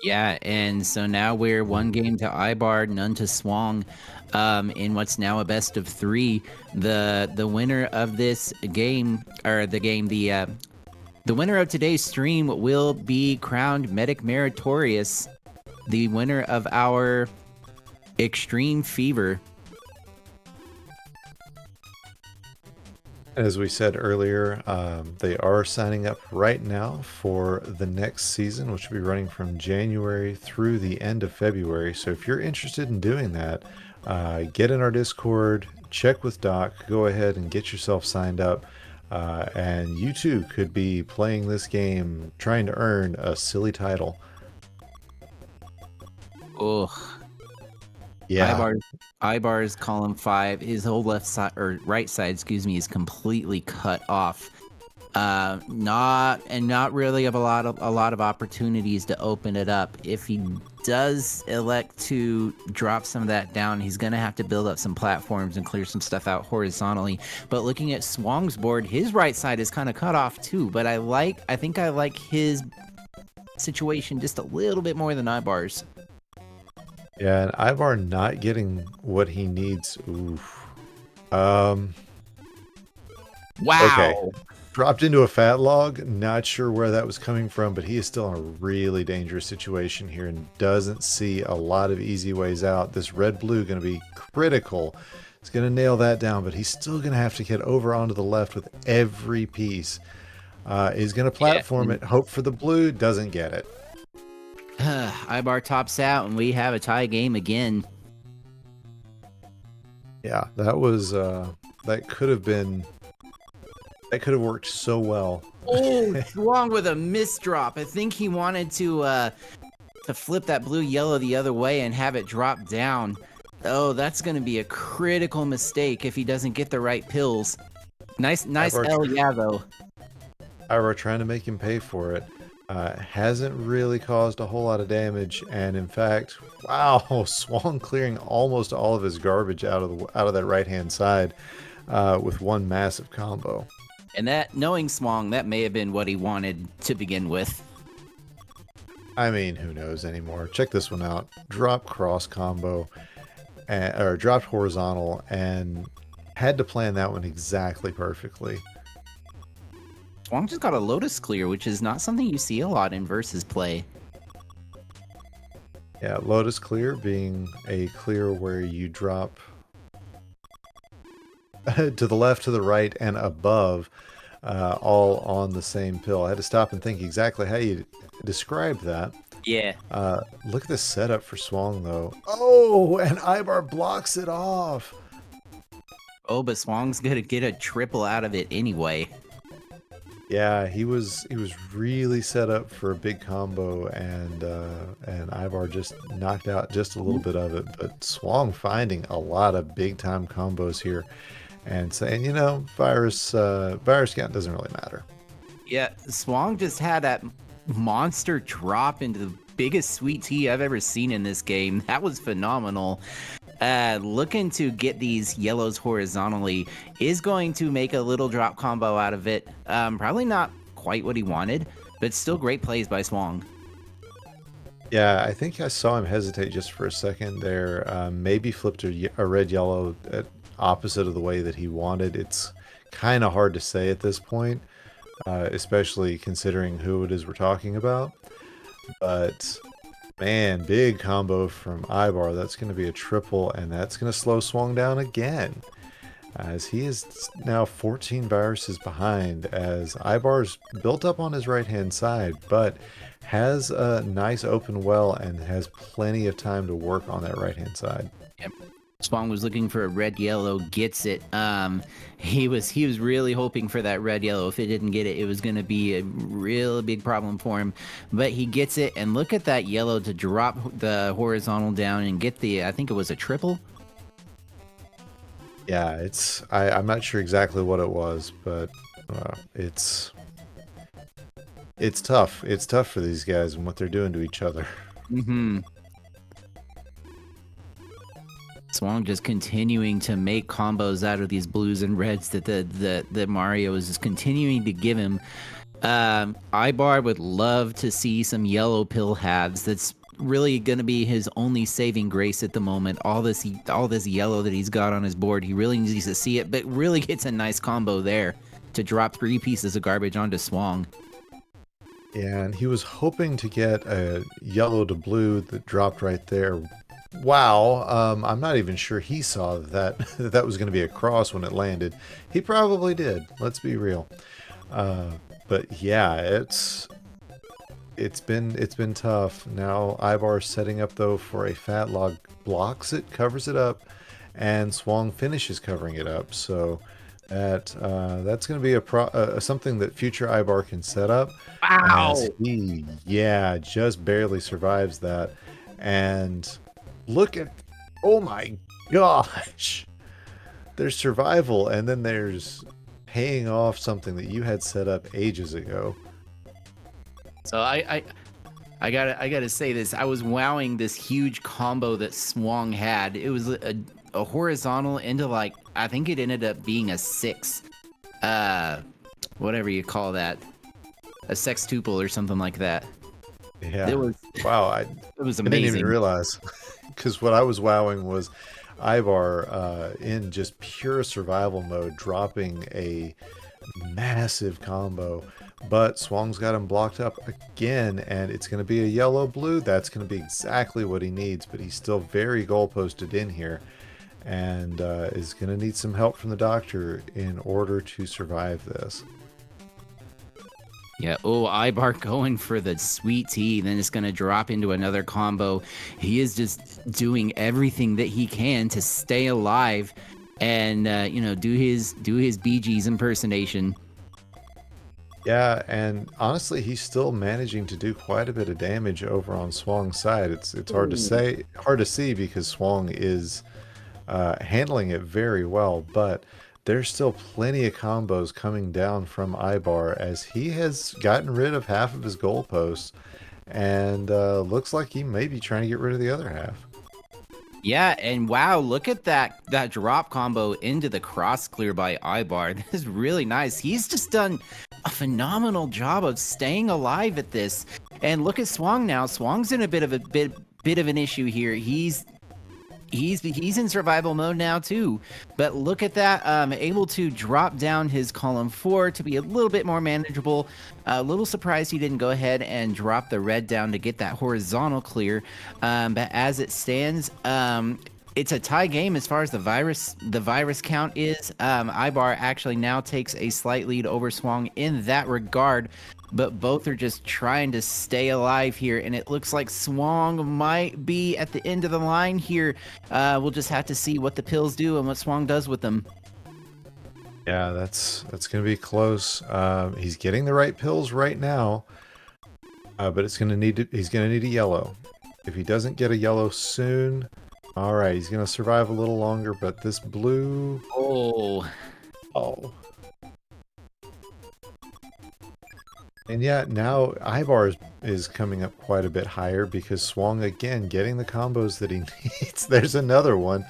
Yeah, and so now we're 1 game to Ibaar, none to Swong, in what's now a best of 3. The winner of this game, or the winner of today's stream will be crowned Medic Meritorious, the winner of our Extreme Fever. As we said earlier, they are signing up right now for the next season, which will be running from January through the end of February. So if you're interested in doing that, get in our Discord, check with Doc, go ahead and get yourself signed up. And you too could be playing this game, trying to earn a silly title. Ugh. Yeah. Ibar's column 5, his whole left side or right side, excuse me, is completely cut off. Not really of a lot of opportunities to open it up. If he does elect to drop some of that down, he's gonna have to build up some platforms and clear some stuff out horizontally. But looking at Swong's board, his right side is kind of cut off too. But I think I like his situation just a little bit more than Ibar's. Yeah, and Ibar not getting what he needs. Oof. Wow. Okay. Dropped into a fat log. Not sure where that was coming from, but he is still in a really dangerous situation here and doesn't see a lot of easy ways out. This red-blue going to be critical. He's going to nail that down, but he's still going to have to get over onto the left with every piece. He's going to platform it, hope for the blue, doesn't get it. Ibar tops out, and we have a tie game again. Yeah, that was that could have worked so well. Oh, Swong with a misdrop. I think he wanted to flip that blue yellow the other way and have it drop down. Oh, that's going to be a critical mistake if he doesn't get the right pills. Nice L, yeah, though. Ibar trying to make him pay for it. Hasn't really caused a whole lot of damage, and in fact, wow, Swong clearing almost all of his garbage out of that right hand side with one massive combo. And that, knowing Swong, that may have been what he wanted to begin with. I mean, who knows anymore? Check this one out: drop cross combo, or dropped horizontal, and Had to plan that one exactly perfectly. Swong just got a Lotus Clear, which is not something you see a lot in versus play. Yeah, Lotus Clear being a clear where you drop to the left, to the right, and above, all on the same pill. I had to stop and think exactly how you described that. Yeah. Look at the setup for Swong, though. Oh, and Ibar blocks it off. Oh, but Swong's gonna get a triple out of it anyway. Yeah, he was really set up for a big combo, and Ivar just knocked out just a little bit of it. But Swong finding a lot of big time combos here, and saying, you know, virus count doesn't really matter. Yeah, Swong just had that monster drop into the biggest sweet tea I've ever seen in this game. That was phenomenal. Looking to get these yellows horizontally is going to make a little drop combo out of it. Probably not quite what he wanted, but still great plays by Swong. Yeah, I think I saw him hesitate just for a second there. Maybe flipped a red yellow opposite of the way that he wanted. It's kind of hard to say at this point, especially considering who it is we're talking about. But man, big combo from Ibar. That's going to be a triple, and that's going to slow Swong down again, as he is now 14 viruses behind, as Ibar's built up on his right-hand side, but has a nice open well and has plenty of time to work on that right-hand side. Yep. Swong was looking for a red yellow, gets it. He was really hoping for that red yellow. If it didn't get it, it was going to be a real big problem for him. But he gets it, and look at that yellow to drop the horizontal down and get the, I think it was a triple. Yeah, I'm not sure exactly what it was, but it's tough. It's tough for these guys and what they're doing to each other. Mm-hmm. Swong just continuing to make combos out of these blues and reds that Mario is just continuing to give him. Ibar would love to see some yellow pill halves. That's really going to be his only saving grace at the moment. All this yellow that he's got on his board, he really needs to see it, but really gets a nice combo there to drop 3 pieces of garbage onto Swong. Yeah, and he was hoping to get a yellow to blue that dropped right there. Wow, I'm not even sure he saw that that was going to be a cross when it landed. He probably did. Let's be real. But yeah, it's been tough. Now Ibar setting up though for a fat log, blocks it, covers it up, and Swong finishes covering it up. So that's going to be something that future Ibar can set up. Wow! As he, yeah, just barely survives that, and look at, oh my gosh, there's survival, and then there's paying off something that you had set up ages ago. So I gotta say this. I was wowing this huge combo that Swong had. It was a horizontal into, like, I think it ended up being a 6, whatever you call that, a sextuple or something like that. Yeah. It was, wow. it was I amazing. didn't even realize, because what I was wowing was Ibar in just pure survival mode, dropping a massive combo. But Swong's got him blocked up again, and it's going to be a yellow-blue. That's going to be exactly what he needs, but he's still very goal-posted in here, and is going to need some help from the doctor in order to survive this. Yeah, oh, Ibar going for the sweet tea, then it's going to drop into another combo. He is just doing everything that he can to stay alive and, do his Bee Gees impersonation. Yeah, and honestly, he's still managing to do quite a bit of damage over on Swong's side. It's hard to see because Swong is handling it very well, but there's still plenty of combos coming down from Ibar, as he has gotten rid of half of his goalposts, and looks like he may be trying to get rid of the other half. Yeah, and wow, look at that drop combo into the cross clear by Ibar. This is really nice. He's just done a phenomenal job of staying alive at this. And look at Swong now. Swong's in a bit of an issue here. He's He's in survival mode now too, but look at that, able to drop down his column 4 to be a little bit more manageable. A little surprised he didn't go ahead and drop the red down to get that horizontal clear, but as it stands, it's a tie game as far as the virus count is. Ibar actually now takes a slight lead over Swong in that regard, but both are just trying to stay alive here, and it looks like Swong might be at the end of the line here. We'll just have to see what the pills do and what Swong does with them. Yeah, that's gonna be close. He's getting the right pills right now, but he's gonna need a yellow. If he doesn't get a yellow soon, all right, he's gonna survive a little longer. But this blue, Oh, oh, and yeah, now Ibar is coming up quite a bit higher because Swong again getting the combos that he needs. There's another one,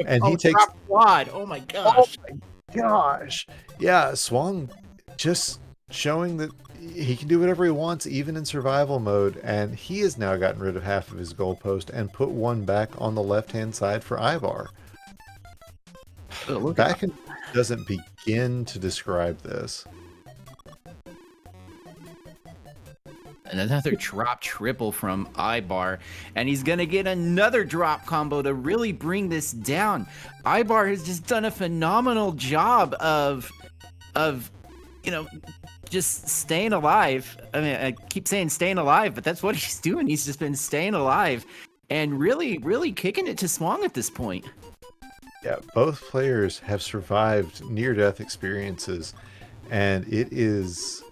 and he takes. drop quad. Oh my Oh gosh. my gosh! Yeah, Swong just showing that he can do whatever he wants, even in survival mode, and he has now gotten rid of half of his goalpost and put one back on the left-hand side for Ibar. Oh, look at Back and doesn't begin to describe this. another drop triple from Ibar, and he's gonna get another drop combo to really bring this down. Ibar has just done a phenomenal job of you know just staying alive. I mean, I keep saying staying alive, but that's what he's doing. He's just been staying alive and really kicking it to Swong at this point. Yeah, both players have survived near-death experiences, and it is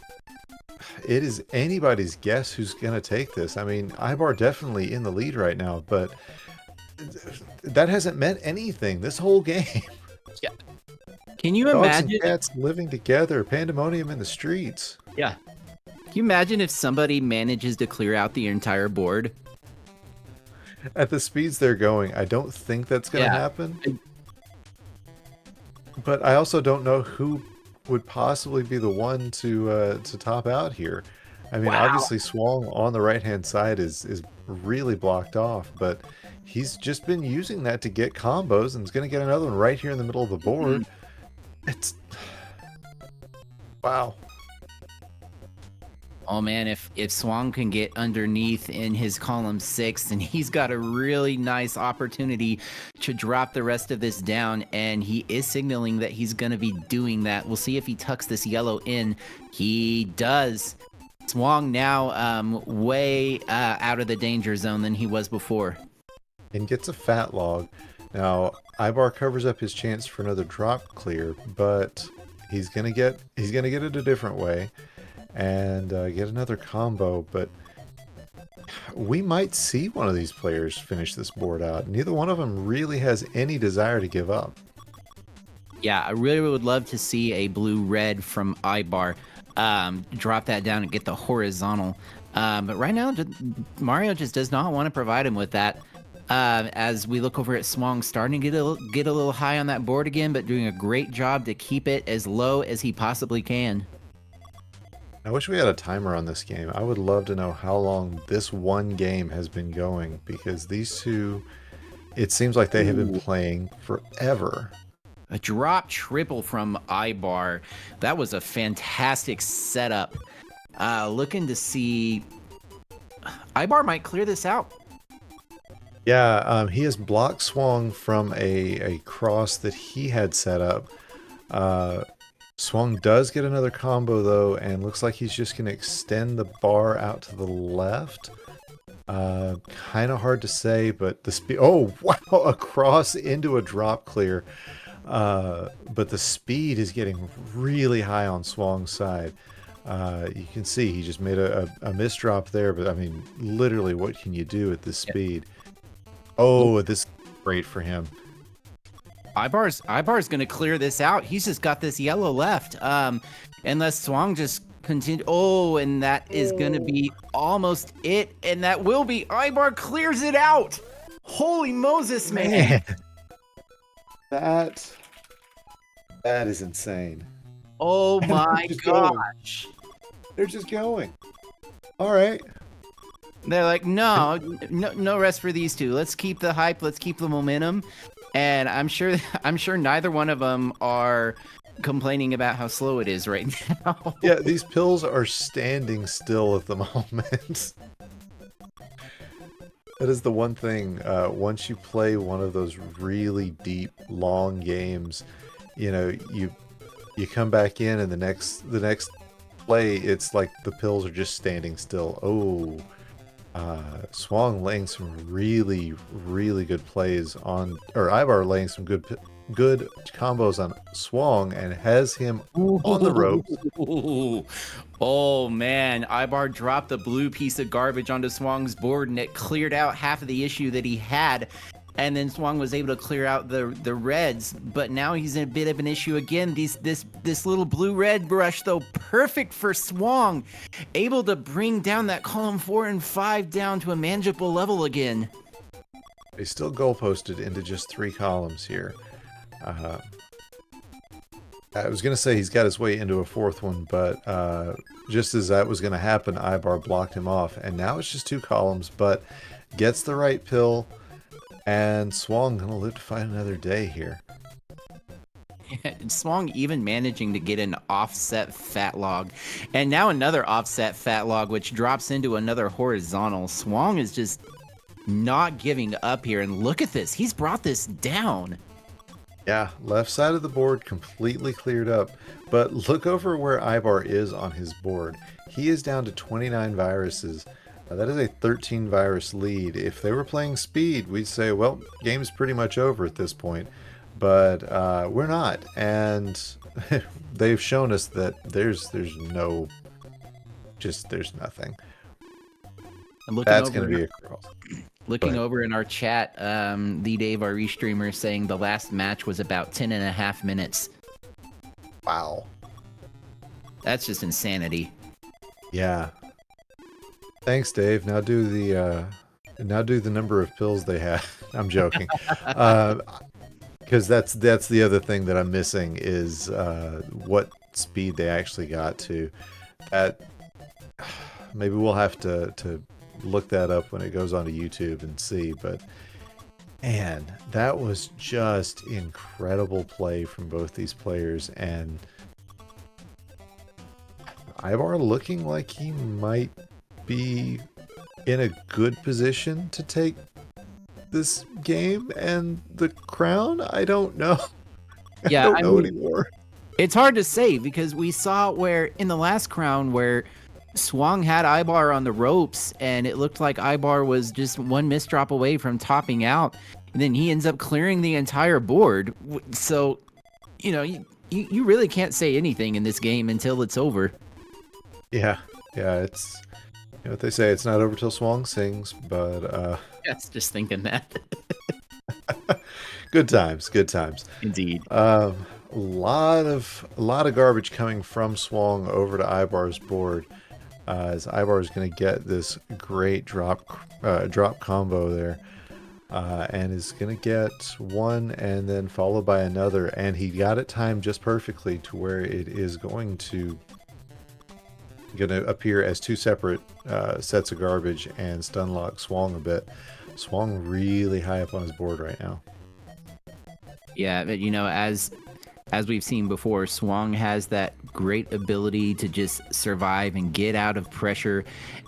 anybody's guess who's going to take this. I mean, Ibar definitely in the lead right now, but that hasn't meant anything this whole game. Yeah. Can you Dogs imagine? and cats living together, pandemonium in the streets. Yeah. Can you imagine if somebody manages to clear out the entire board? At the speeds they're going, I don't think that's going to Yeah. happen. But I also don't know who would possibly be the one to top out here. I mean, Wow. obviously Swong on the right-hand side is really blocked off, but he's just been using that to get combos and is going to get another one right here in the middle of the board. It's wow. Oh man, if Swong can get underneath in his column 6, then he's got a really nice opportunity to drop the rest of this down, and he is signaling that he's going to be doing that. We'll see if he tucks this yellow in. He does. Swong now way out of the danger zone than he was before. And gets a fat log. Now, Ibar covers up his chance for another drop clear, but he's gonna get it a different way and get another combo. But we might see one of these players finish this board out. Neither one of them really has any desire to give up. Yeah, I really would love to see a blue-red from Ibar drop that down and get the horizontal. But right now, Mario just does not want to provide him with that. As we look over at Swong, starting to get a little high on that board again, but doing a great job to keep it as low as he possibly can. I wish we had a timer on this game. I would love to know how long this one game has been going, because these two, it seems like they have been playing forever. A drop triple from Ibar. That was a fantastic setup. Looking to see Ibar might clear this out. Yeah, he has blocked Swong from a cross that he had set up. Swong does get another combo though, and looks like he's just going to extend the bar out to the left. Kind of hard to say, but the speed... Oh, wow! A cross into a drop clear. But the speed is getting really high on Swong's side. You can see he just made a misdrop there, but I mean, literally, what can you do at this speed? Oh, this is great for him. Ibar's gonna clear this out. He's just got this yellow left. Unless Swong just continue. Oh, and that is gonna be almost it, and that will be Ibar clears it out. Holy Moses, man! That is insane. Oh my Just going. gosh! They're just going. All right. They're like, no, no rest for these two. Let's keep the hype. Let's keep the momentum. And I'm sure neither one of them are complaining about how slow it is right now. Yeah, these pills are standing still at the moment. That is the one thing. Once you play one of those really deep, long games, you come back in, and the next play, it's like the pills are just standing still. Oh, Swong laying some really, really good plays on, or Ibar laying some good combos on Swong, and has him on the ropes. Ooh. Oh man, Ibar dropped the blue piece of garbage onto Swong's board, and it cleared out half of the issue that he had. And then Swong was able to clear out the reds, but now he's in a bit of an issue again. This little blue-red brush, though, perfect for Swong, able to bring down that column 4 and 5 down to a manageable level again. He's still goalposted into just 3 columns here. I was going to say he's got his way into a 4th one, but just as that was going to happen, Ibar blocked him off, and now it's just 2 columns, but gets the right pill. And Swong gonna live to fight another day here. Swong even managing to get an offset fat log. And now another offset fat log, which drops into another horizontal. Swong is just not giving up here. And look at this. He's brought this down. Yeah, left side of the board completely cleared up. But look over where Ibar is on his board. He is down to 29 viruses. That is a 13 virus lead. If they were playing speed, we'd say, well, game's pretty much over at this point. But we're not. And they've shown us that there's nothing. That's going to be a cross. Looking over in our chat, the Dave, our restreamer, is saying the last match was about 10.5 minutes. Wow. That's just insanity. Yeah. Thanks, Dave. Now do the number of pills they have. I'm joking, because that's the other thing that I'm missing is what speed they actually got to. That maybe we'll have to look that up when it goes onto YouTube and see. But man, that was just incredible play from both these players, and Ibar looking like he might be in a good position to take this game and the crown. I don't know. Yeah, I don't know anymore. It's hard to say because we saw where in the last crown where Swong had Ibar on the ropes and it looked like Ibar was just one misdrop away from topping out, and then he ends up clearing the entire board. So, you really can't say anything in this game until it's over. Yeah, it's what they say, it's not over till Swong sings, but Yes, just thinking that. good times. Indeed. A lot of garbage coming from Swong over to Ibar's board, as Ibar is going to get this great drop combo there, and is going to get one and then followed by another, and he got it timed just perfectly to where it is going to appear as 2 separate sets of garbage and stun lock Swong a bit. Swong really high up on his board right now. Yeah, but as we've seen before, Swong has that great ability to just survive and get out of pressure,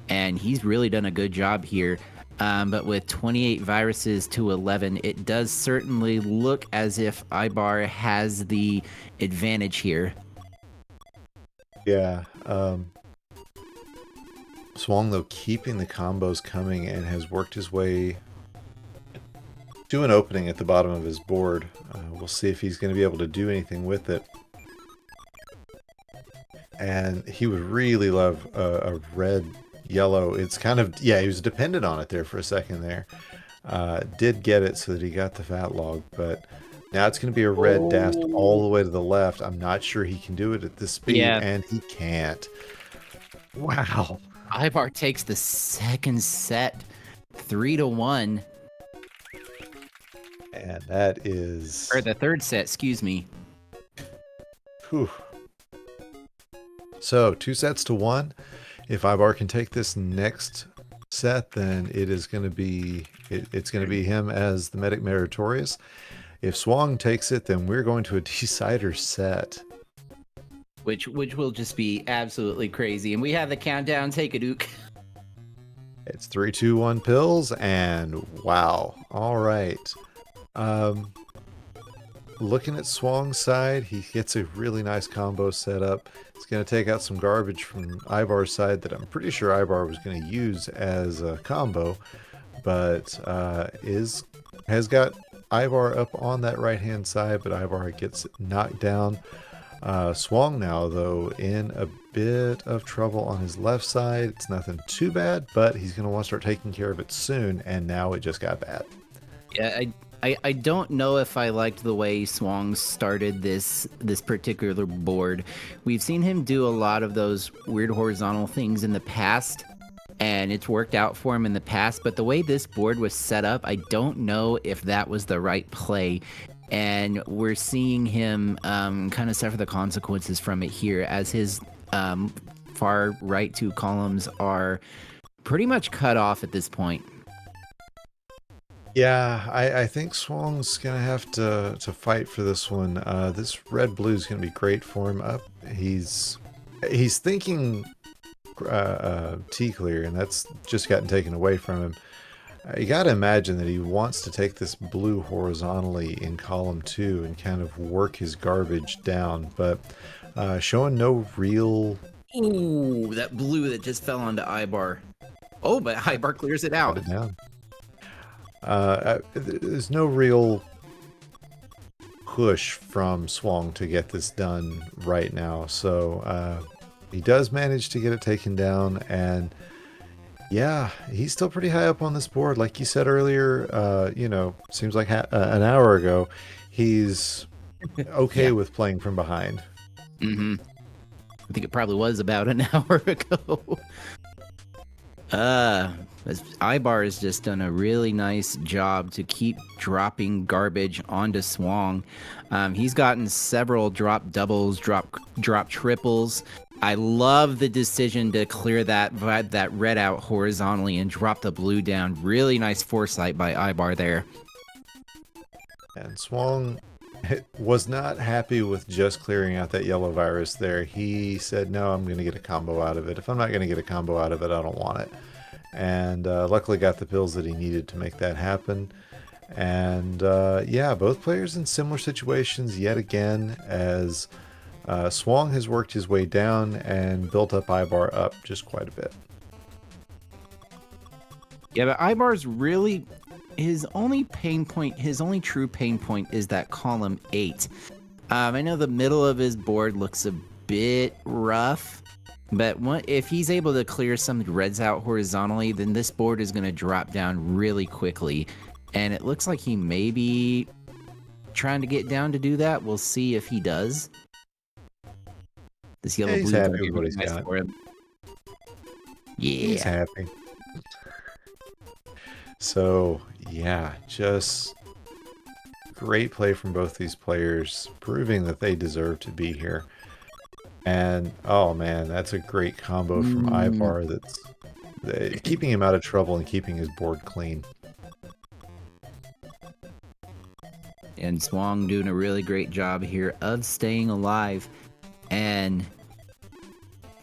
and he's really done a good job here. But with 28 viruses to 11, it does certainly look as if Ibar has the advantage here. Yeah. Swong, though, keeping the combos coming and has worked his way to an opening at the bottom of his board. We'll see if he's going to be able to do anything with it. And he would really love a red, yellow. It's kind of, yeah, he was dependent on it there for a second there. Did get it so that he got the fat log, but now it's going to be a red dash all the way to the left. I'm not sure he can do it at this speed, and he can't. Wow. Ibar takes the second set, 3-1. And that is... Or the third set, excuse me. Whew. So, 2 sets to 1. If Ibar can take this next set, then it is going to be it's going to be him as the medic meritorious. If Swong takes it, then we're going to a decider set. Which will just be absolutely crazy. And we have the countdown. Take it, Ook. It's 3, 2, 1 pills, and wow. All right. Looking at Swong's side, he gets a really nice combo set up. It's going to take out some garbage from Ibar's side that I'm pretty sure Ibar was going to use as a combo, but has got Ibar up on that right-hand side, but Ibar gets knocked down. Swong now, though, in a bit of trouble on his left side. It's nothing too bad, but he's going to want to start taking care of it soon, and now it just got bad. Yeah, I don't know if I liked the way Swong started this particular board. We've seen him do a lot of those weird horizontal things in the past, and it's worked out for him in the past, but the way this board was set up, I don't know if that was the right play. And we're seeing him kind of suffer the consequences from it here, as his far right two columns are pretty much cut off at this point. Yeah, I think Swong's going to have to fight for this one. This red-blue is going to be great for him. He's thinking T-clear, and that's just gotten taken away from him. You got to imagine that he wants to take this blue horizontally in column 2 and kind of work his garbage down, but showing no real... Ooh, that blue that just fell onto Ibar. Oh, but Ibar clears it out. It down. There's no real push from Swong to get this done right now, so he does manage to get it taken down, and yeah, he's still pretty high up on this board. Like you said earlier, you know, seems like an hour ago, he's okay with playing from behind. Mm-hmm. I think it probably was about an hour ago. Ibar has just done a really nice job to keep dropping garbage onto Swong. He's gotten several drop doubles, drop triples. I love the decision to clear that red out horizontally and drop the blue down. Really nice foresight by Ibar there. And Swong was not happy with just clearing out that yellow virus there. He said, no, I'm going to get a combo out of it. If I'm not going to get a combo out of it, I don't want it. And luckily got the pills that he needed to make that happen. And yeah, both players in similar situations yet again, as Swong has worked his way down and built up Ibar up just quite a bit. Yeah, but Ibar's really, his only true pain point is that column 8. I know the middle of his board looks a bit rough, but if he's able to clear some reds out horizontally, then this board is going to drop down really quickly. And it looks like he may be trying to get down to do that. We'll see if he does. This yellow blue happy with what he's got. For him. Yeah. He's happy. So, yeah, just great play from both these players, proving that they deserve to be here. And, oh man, that's a great combo from Ibar that's keeping him out of trouble and keeping his board clean. And Swong doing a really great job here of staying alive. And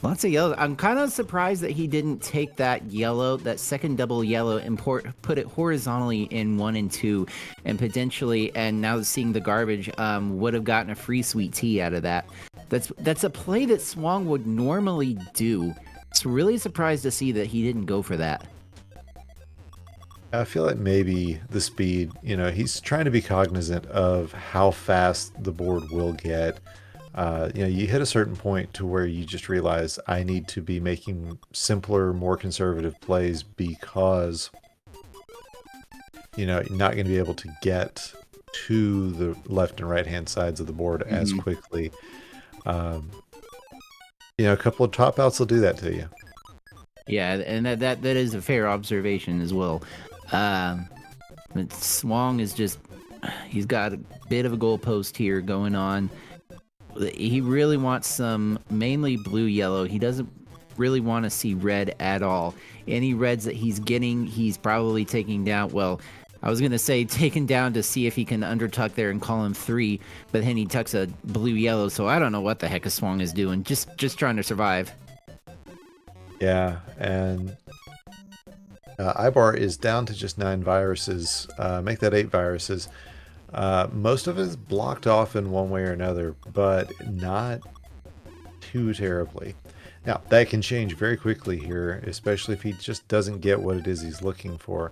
lots of yellow. I'm kind of surprised that he didn't take that yellow, that second double yellow, and put it horizontally in 1 and 2, and potentially, and now seeing the garbage, would have gotten a free sweet tea out of that. That's a play that Swong would normally do. It's really surprised to see that he didn't go for that. I feel like maybe the speed, you know, he's trying to be cognizant of how fast the board will get. You know, you hit a certain point to where you just realize I need to be making simpler, more conservative plays because, you know, you're not going to be able to get to the left and right hand sides of the board as quickly. You know, a couple of top outs will do that to you. Yeah, and that is a fair observation as well. But Swong is just, he's got a bit of a goalpost here going on. He really wants some mainly blue-yellow. He doesn't really want to see red at all. Any reds that he's getting, he's probably taking down. Well, I was going to say taken down to see if he can undertuck there in column 3, but then he tucks a blue-yellow, so I don't know what the heck a Swong is doing. Just trying to survive. Yeah, and Ibar is down to just 9 viruses. Make that 8 viruses. Most of it is blocked off in one way or another, but not too terribly. Now, that can change very quickly here, especially if he just doesn't get what it is he's looking for.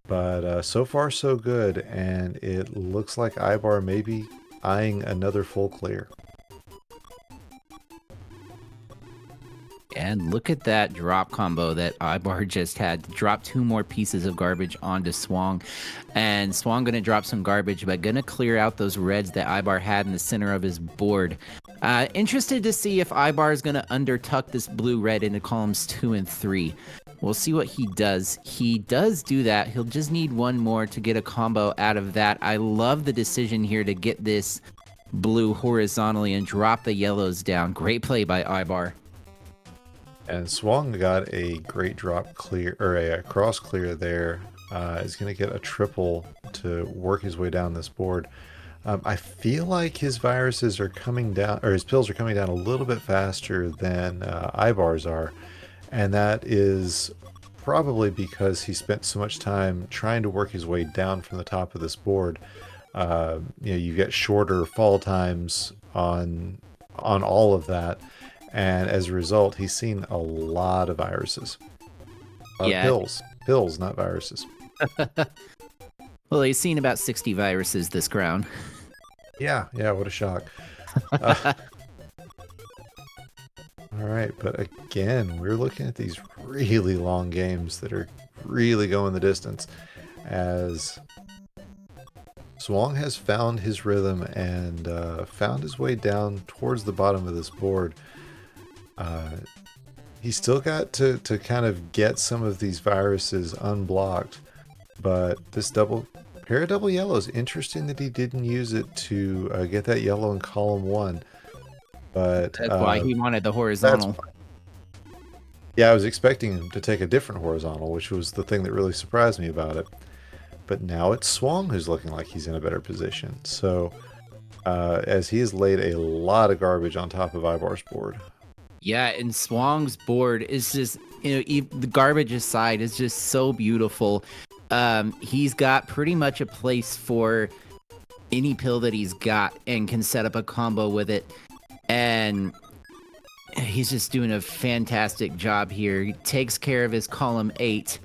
But so far, so good, and it looks like Ibar may be eyeing another full clear. And look at that drop combo that Ibar just had. Drop 2 more pieces of garbage onto Swong. And Swong going to drop some garbage, but going to clear out those reds that Ibar had in the center of his board. Interested to see if Ibar is going to undertuck this blue-red into columns 2 and 3. We'll see what he does. He does do that. He'll just need 1 more to get a combo out of that. I love the decision here to get this blue horizontally and drop the yellows down. Great play by Ibar. And Swong got a great drop clear, or a cross clear there. Is going to get a triple to work his way down this board. I feel like his viruses are coming down, or his pills are coming down a little bit faster than Ibar's are. And that is probably because he spent so much time trying to work his way down from the top of this board. You get shorter fall times on all of that. And as a result, he's seen a lot of viruses. Yeah. Pills, not viruses. Well, he's seen about 60 viruses this round. Yeah, what a shock. All right, but again, we're looking at these really long games that are really going the distance as Swong has found his rhythm and found his way down towards the bottom of this board. He's still got to kind of get some of these viruses unblocked, but this pair of double yellows, interesting that he didn't use it to get that yellow in column 1. But that's why he wanted the horizontal. Yeah, I was expecting him to take a different horizontal, which was the thing that really surprised me about it. But now it's Swong who's looking like he's in a better position. So, as he has laid a lot of garbage on top of Ibar's board. Yeah, and Swong's board is just, the garbage aside, is just so beautiful. He's got pretty much a place for any pill that he's got and can set up a combo with it. And he's just doing a fantastic job here. He takes care of his column 8.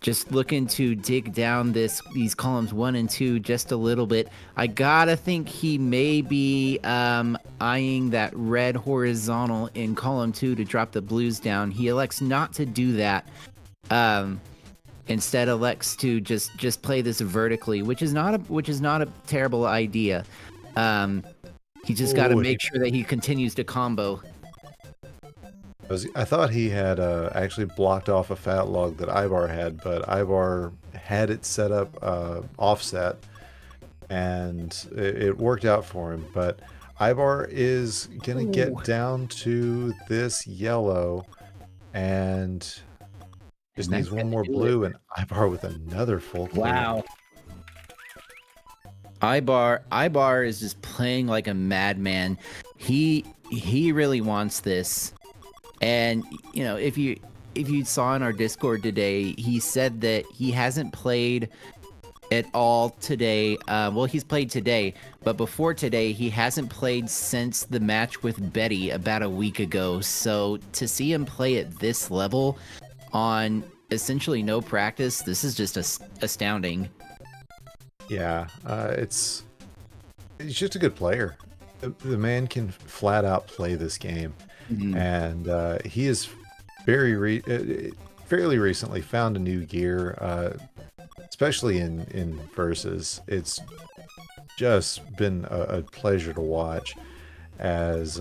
Just looking to dig down these columns 1 and 2 just a little bit. I gotta think he may be eyeing that red horizontal in column 2 to drop the blues down. He elects not to do that. Instead elects to just play this vertically, which is not a terrible idea. He just got to make sure that he continues to combo. I thought he had actually blocked off a fat log that Ibar had, but Ibar had it set up offset, and it worked out for him. But Ibar is going to get down to this yellow, and just needs 1 more blue, and Ibar with another full clear. Wow. Ibar is just playing like a madman. He really wants this. And if you saw in our Discord today, he said that he hasn't played at all today. Well, he's played today, but before today, he hasn't played since the match with Betty about a week ago. So to see him play at this level on essentially no practice, this is just astounding. Yeah, he's just a good player. The man can flat out play this game. Mm-hmm. And he has fairly recently found a new gear, especially in versus. It's just been a pleasure to watch. As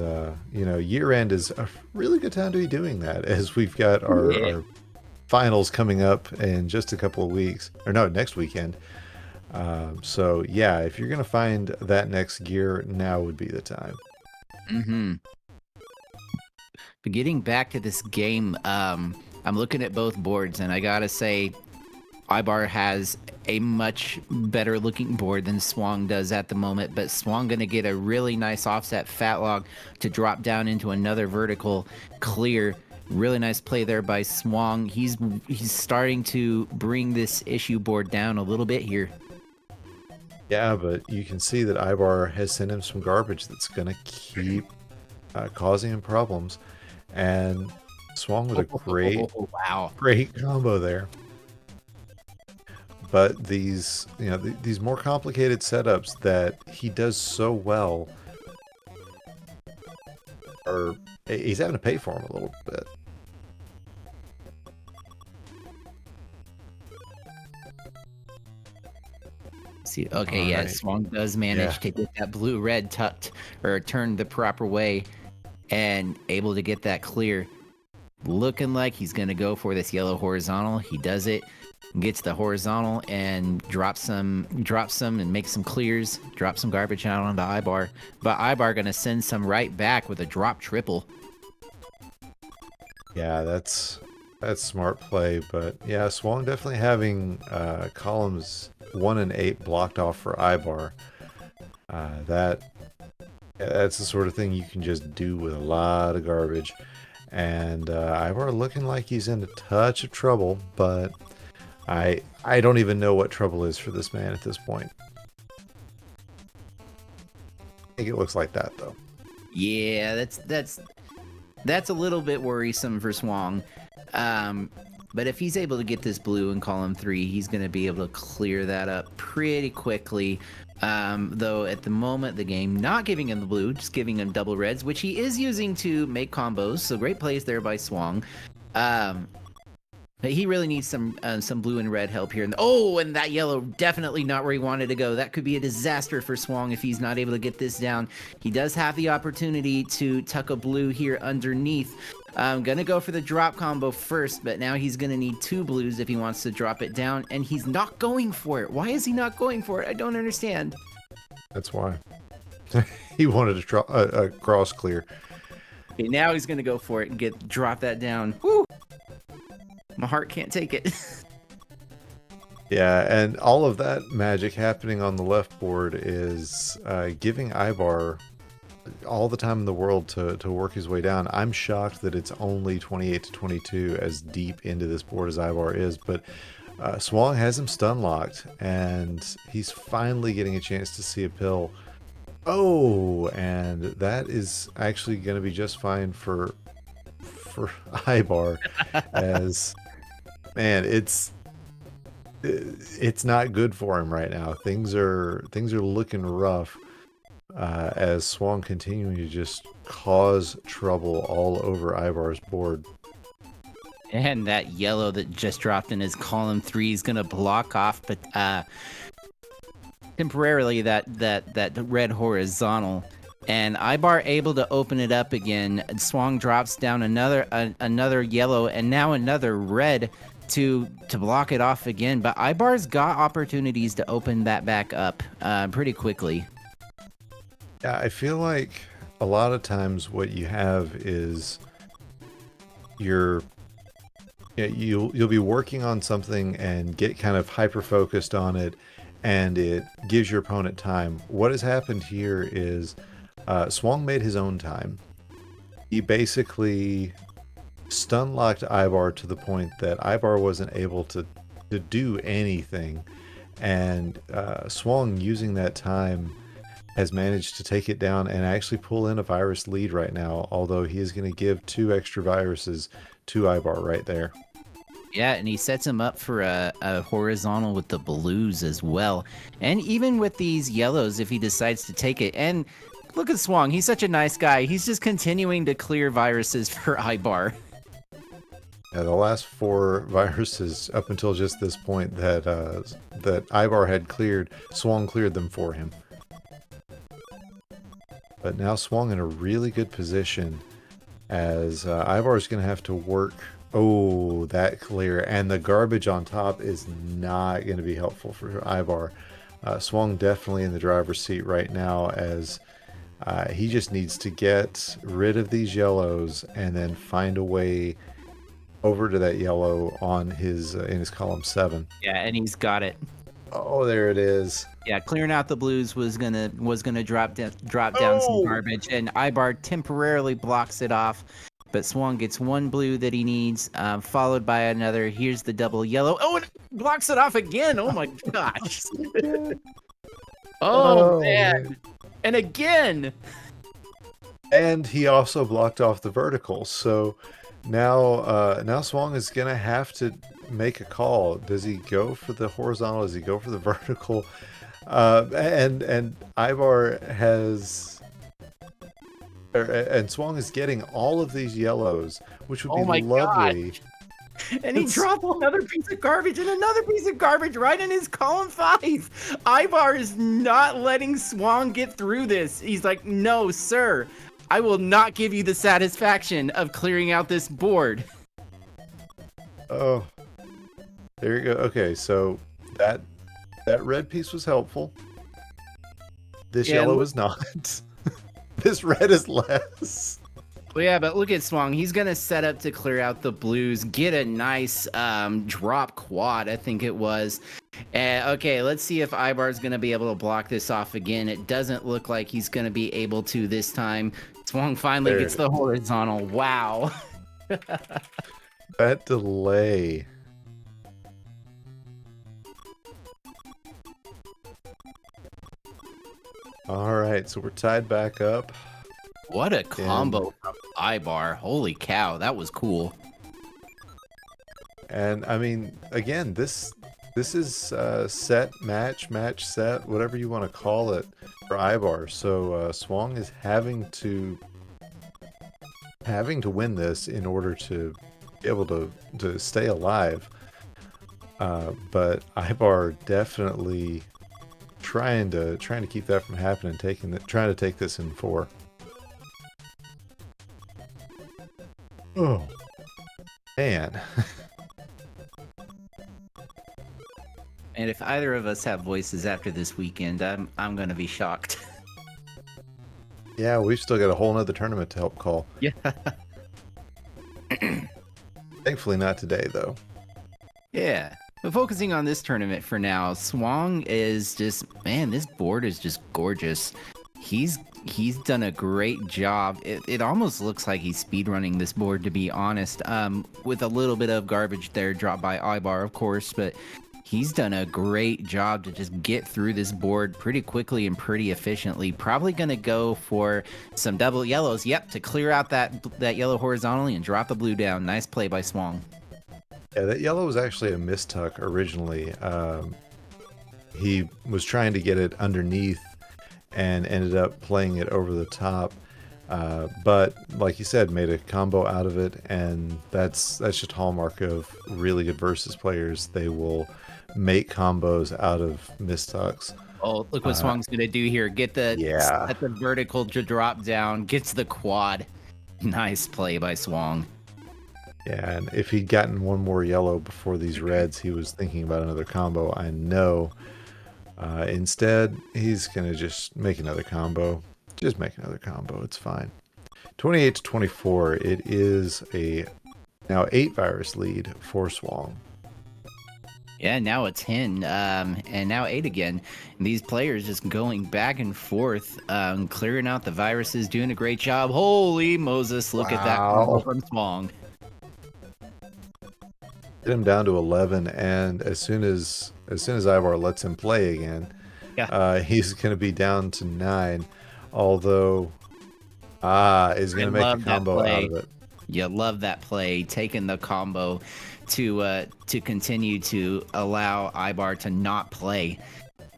year end is a really good time to be doing that, as we've got our finals coming up in just a couple of weeks, or no, next weekend. So yeah, if you're gonna find that next gear, now would be the time. Mm-hmm. But getting back to this game, I'm looking at both boards, and I gotta say, Ibar has a much better looking board than Swong does at the moment, but Swong gonna get a really nice offset fat log to drop down into another vertical clear. Really nice play there by Swong. He's starting to bring this issue board down a little bit here. Yeah, but you can see that Ibar has sent him some garbage that's going to keep causing him problems. And Swung with a Wow. great combo there. But these, these more complicated setups that he does so well are, he's having to pay for them a little bit. See, okay, yeah, Swong does manage to get that blue-red tucked or turned the proper way and able to get that clear. Looking like he's going to go for this yellow horizontal. He does it, gets the horizontal and drops some and makes some clears, drops some garbage out onto Ibar. But Ibar going to send some right back with a drop triple. Yeah, that's smart play, but yeah, Swong definitely having columns 1 and 8 blocked off for Ibar. That's the sort of thing you can just do with a lot of garbage. And Ibar looking like he's in a touch of trouble, but I don't even know what trouble is for this man at this point. I think it looks like that though. Yeah, that's a little bit worrisome for Swong. But if he's able to get this blue in column 3, he's going to be able to clear that up pretty quickly. Though at the moment, the game not giving him the blue, just giving him double reds, which he is using to make combos. So great plays there by Swong. But he really needs some blue and red help here. And that yellow, definitely not where he wanted to go. That could be a disaster for Swong if he's not able to get this down. He does have the opportunity to tuck a blue here underneath. I'm going to go for the drop combo first, but now he's going to need 2 blues if he wants to drop it down, and he's not going for it. Why is he not going for it? I don't understand. That's why. He wanted to draw a cross clear. Okay, now he's going to go for it and drop that down. Woo! My heart can't take it. Yeah, and all of that magic happening on the left board is giving Ibar all the time in the world to work his way down. I'm shocked that it's only 28 to 22 as deep into this board as Ibar is, but Swong has him stun locked, and he's finally getting a chance to see a pill. Oh, and that is actually going to be just fine for Ibar, as man, it's not good for him right now. Things are looking rough. As Swong continuing to just cause trouble all over Ibar's board. And that yellow that just dropped in his column 3 is going to block off, but temporarily that red horizontal. And Ibar able to open it up again. Swong drops down another yellow and now another red to block it off again. But Ibar's got opportunities to open that back up pretty quickly. Yeah, I feel like a lot of times what you have is you'll be working on something and get kind of hyper focused on it, and it gives your opponent time. What has happened here is Swong made his own time. He basically stun locked Ibar to the point that Ibar wasn't able to do anything, and Swong, using that time, has managed to take it down and actually pull in a virus lead right now, although he is going to give 2 extra viruses to Ibar right there. Yeah, and he sets him up for a horizontal with the blues as well. And even with these yellows, if he decides to take it. And look at Swong, he's such a nice guy. He's just continuing to clear viruses for Ibar. Yeah, the last 4 viruses up until just this point that Ibar had cleared, Swong cleared them for him. But now Swung in a really good position, as Ibar is going to have to work. Oh, that clear. And the garbage on top is not going to be helpful for Ibar. Swung definitely in the driver's seat right now, as He just needs to get rid of these yellows and then find a way over to that yellow on his in his column 7. Yeah, and he's got it. Oh, there it is. Yeah, clearing out the blues was gonna drop down some Oh, garbage, and Ibar temporarily blocks it off. But Swong gets one blue that he needs, followed by another. Here's the double yellow. Oh, and it blocks it off again. Oh my gosh. Oh oh man. man. And again. And he also blocked off the vertical. So now Swong is gonna have to make a call. Does he go for the horizontal? Does he go for the vertical? And Ibar has, and Swong is getting all of these yellows, which would Oh be my lovely. gosh. And he dropped another piece of garbage and another piece of garbage right in his column 5. Ibar is not letting Swong get through this. He's like, no, sir. I will not give you the satisfaction of clearing out this board. Oh, there you go. Okay, so that red piece was helpful. This Yeah, yellow is not. This red is less. Well, yeah, but look at Swong. He's going to set up to clear out the blues, get a nice drop quad, I think it was. Okay, let's see if Ibar's going to be able to block this off again. It doesn't look like he's going to be able to this time. Swong finally There gets it the horizontal. Wow. That delay. All right, so we're tied back up. What a combo from Ibar. Holy cow, that was cool. And I mean, again, this is set, match, set, whatever you want to call it for Ibar. So Swong is having to win this in order to be able to stay alive. But Ibar definitely trying to keep that from happening, trying to take this in 4. Oh man. And if either of us have voices after this weekend, I'm gonna be shocked. Yeah, we've still got a whole nother tournament to help call. Yeah. Thankfully not today though. Yeah. But focusing on this tournament for now, Swong is just, man, this board is just gorgeous. He's done a great job. It almost looks like he's speedrunning this board, to be honest, with a little bit of garbage there dropped by Ibar, of course, but he's done a great job to just get through this board pretty quickly and pretty efficiently. Probably going to go for some double yellows, yep, to clear out that yellow horizontally and drop the blue down. Nice play by Swong. Yeah, that yellow was actually a mistuck originally. He was trying to get it underneath and ended up playing it over the top. But like you said, made a combo out of it, and that's just hallmark of really good versus players. They will make combos out of mistucks. Oh, look what Swong's gonna do here. Get the set the vertical to drop down, gets the quad. Nice play by Swong. Yeah, and if he'd gotten one more yellow before these reds, he was thinking about another combo, I know. Instead, he's going to just make another combo. Just make another combo. It's fine. 28-24. It is a now 8 virus lead for Swong. Yeah, now a 10, and now 8 again. And these players just going back and forth, clearing out the viruses, doing a great job. Holy Moses, look at that combo from Swong. Get him down to 11, and as soon as Ibar lets him play again, he's going to be down to 9. Although, is going to make a combo out of it. You love that play, taking the combo to continue to allow Ibar to not play.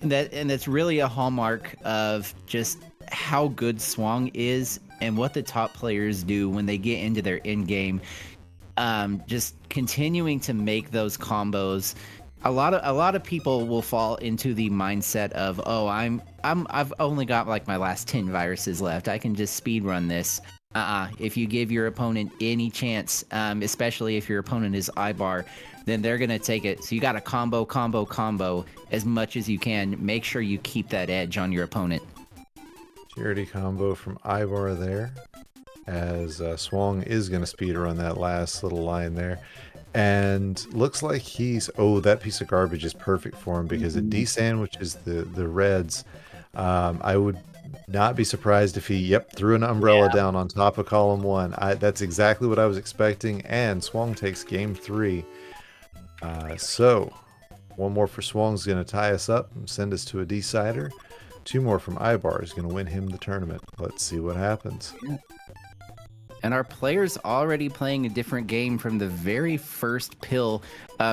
And that's really a hallmark of just how good Swong is and what the top players do when they get into their end game. Just continuing to make those combos. A lot of people will fall into the mindset of, oh, I've only got like my last 10 viruses left. I can just speed run this. If you give your opponent any chance, especially if your opponent is Ibar, then they're gonna take it. So you got to combo as much as you can. Make sure you keep that edge on your opponent. Security combo from Ibar there, as Swong is going to speed run that last little line there. And looks like he's, oh, that piece of garbage is perfect for him because it de-sandwiches the reds. I would not be surprised if he, yep, threw an umbrella Yeah. down on top of column one. That's exactly what I was expecting, and Swong takes game 3. So, one more for Swong's going to tie us up and send us to a decider. 2 more from Ibar is going to win him the tournament. Let's see what happens. And our player's already playing a different game from the very first pill.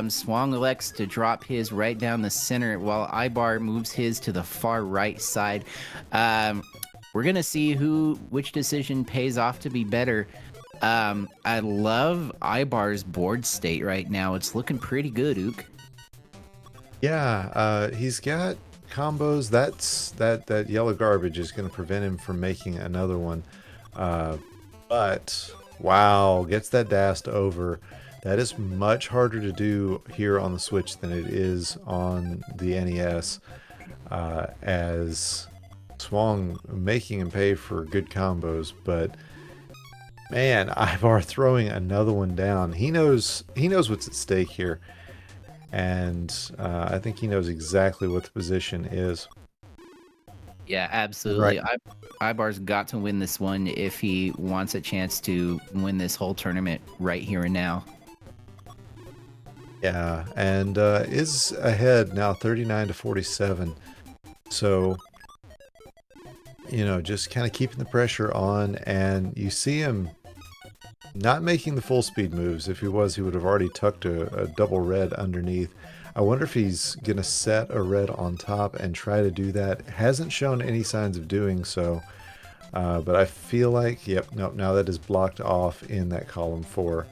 Swong elects to drop his right down the center while Ibar moves his to the far right side. We're going to see which decision pays off to be better. I love Ibar's board state right now. It's looking pretty good, Ook. Yeah, he's got combos. That yellow garbage is going to prevent him from making another one. But wow, gets that dashed over. That is much harder to do here on the Switch than it is on the NES. As Swong making him pay for good combos, but man, Ivar throwing another one down. He knows what's at stake here, and I think he knows exactly what the position is. Yeah, absolutely. Right. Ibar's got to win this one if he wants a chance to win this whole tournament right here and now. Yeah, and is ahead now 39 to 47. So, just kind of keeping the pressure on, and you see him not making the full speed moves. If he was, he would have already tucked a double red underneath. I wonder if he's going to set a red on top and try to do that. Hasn't shown any signs of doing so, but I feel like, yep, nope, now that is blocked off in that column 4.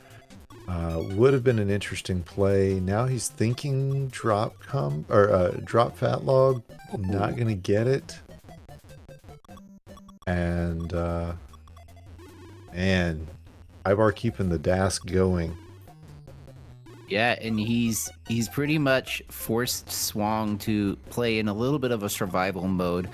Would have been an interesting play. Now he's thinking drop fat log. Not going to get it. And, man, Ibar keeping the dask going. Yeah, and he's pretty much forced Swong to play in a little bit of a survival mode.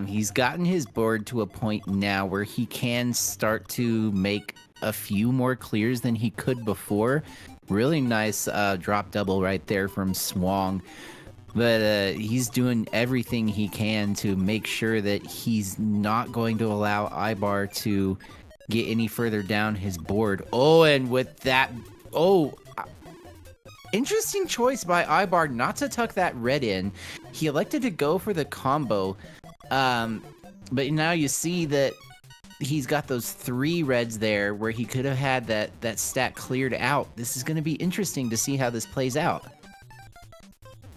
He's gotten his board to a point now where he can start to make a few more clears than he could before. Really nice drop double right there from Swong. But he's doing everything he can to make sure that he's not going to allow Ibar to get any further down his board. Oh, and with that, interesting choice by Ibar not to tuck that red in. He elected to go for the combo. But now you see that he's got those 3 reds there where he could have had that stack cleared out. This is going to be interesting to see how this plays out.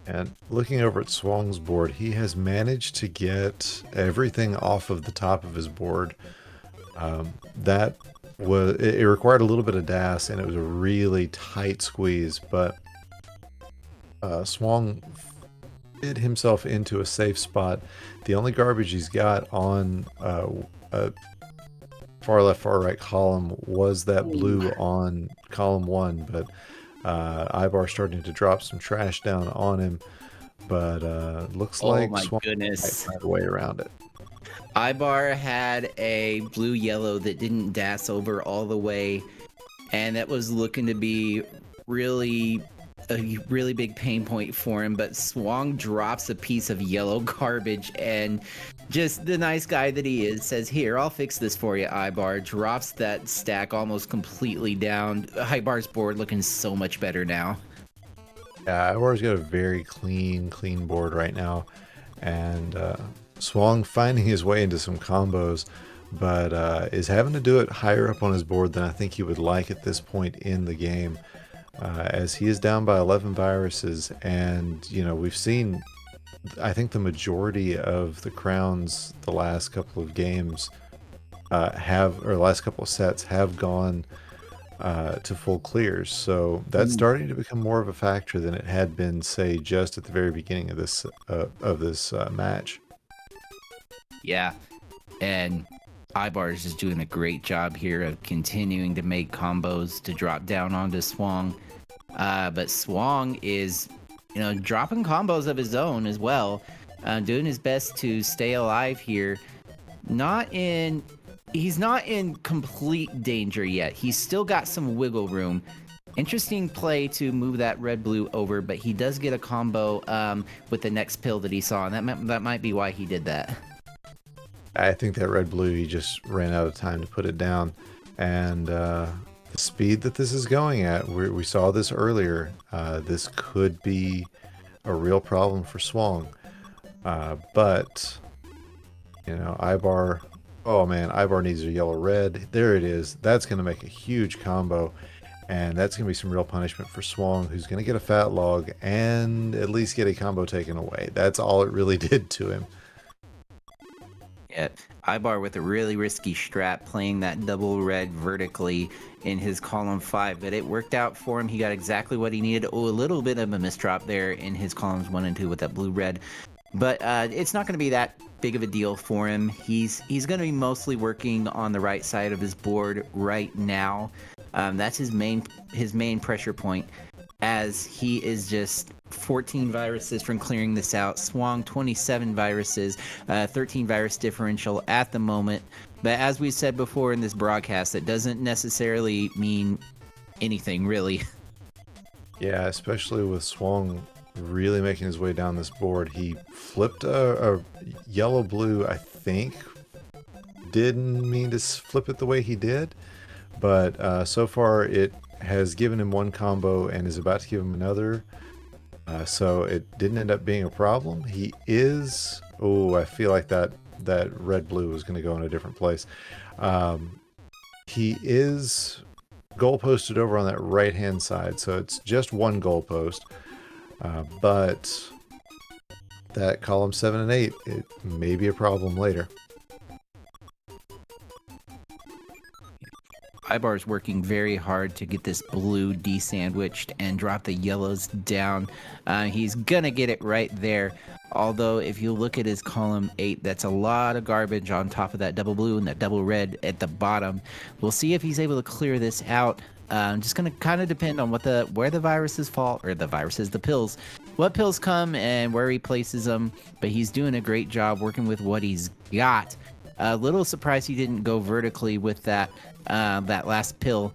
And looking over at Swong's board, he has managed to get everything off of the top of his board. It required a little bit of DAS, and it was a really tight squeeze, but Swong fit himself into a safe spot. The only garbage he's got on a far left, far right column was that blue on column 1, but Ibar starting to drop some trash down on him, but looks like Swong might find a way around it. Ibar had a blue-yellow that didn't DAS over all the way, and that was looking to be a really big pain point for him, but Swong drops a piece of yellow garbage, and just the nice guy that he is says, "Here, I'll fix this for you, Ibar." Drops that stack almost completely down. Ibar's board looking so much better now. Yeah, Ibar's got a very clean board right now, and Swong finding his way into some combos, but is having to do it higher up on his board than I think he would like at this point in the game, as he is down by 11 viruses, and we've seen, I think, the majority of the crowns the last couple of games last couple of sets have gone to full clears, so that's starting to become more of a factor than it had been, say, just at the very beginning of this match. Yeah, and Ibar is just doing a great job here of continuing to make combos to drop down onto Swong. But Swong is, dropping combos of his own as well, doing his best to stay alive here. Not in. He's not in complete danger yet. He's still got some wiggle room. Interesting play to move that red blue over, but he does get a combo with the next pill that he saw, and that might be why he did that. I think that red blue, he just ran out of time to put it down. And the speed that this is going at, we saw this earlier. This could be a real problem for Swong. But, you know, Ibaar, oh man, Ibaar needs a yellow red. There it is. That's going to make a huge combo. And that's going to be some real punishment for Swong, who's going to get a fat log and at least get a combo taken away. That's all it really did to him. Yeah, Ibar with a really risky strat, playing that double red vertically in his column 5, but it worked out for him. He got exactly what he needed. Oh, a little bit of a misdrop there in his columns 1 and 2 with that blue-red, but it's not going to be that big of a deal for him. He's going to be mostly working on the right side of his board right now. That's his main pressure point, as he is just 14 viruses from clearing this out. Swong 27 viruses, 13 virus differential at the moment. But as we said before in this broadcast, that doesn't necessarily mean anything really. Yeah, especially with Swong really making his way down this board. He flipped a yellow-blue, I think. Didn't mean to flip it the way he did, but so far it has given him one combo and is about to give him another. So it didn't end up being a problem. He is... Oh, I feel like that red-blue is going to go in a different place. He is goalposted over on that right-hand side, so it's just one goalpost. But that column 7 and 8, it may be a problem later. Ibar's working very hard to get this blue de-sandwiched and drop the yellows down. He's gonna get it right there. Although, if you look at his column 8, that's a lot of garbage on top of that double blue and that double red at the bottom. We'll see if he's able to clear this out. Just gonna kind of depend on where the viruses fall, or the pills. What pills come and where he places them. But he's doing a great job working with what he's got. A little surprised he didn't go vertically with that last pill.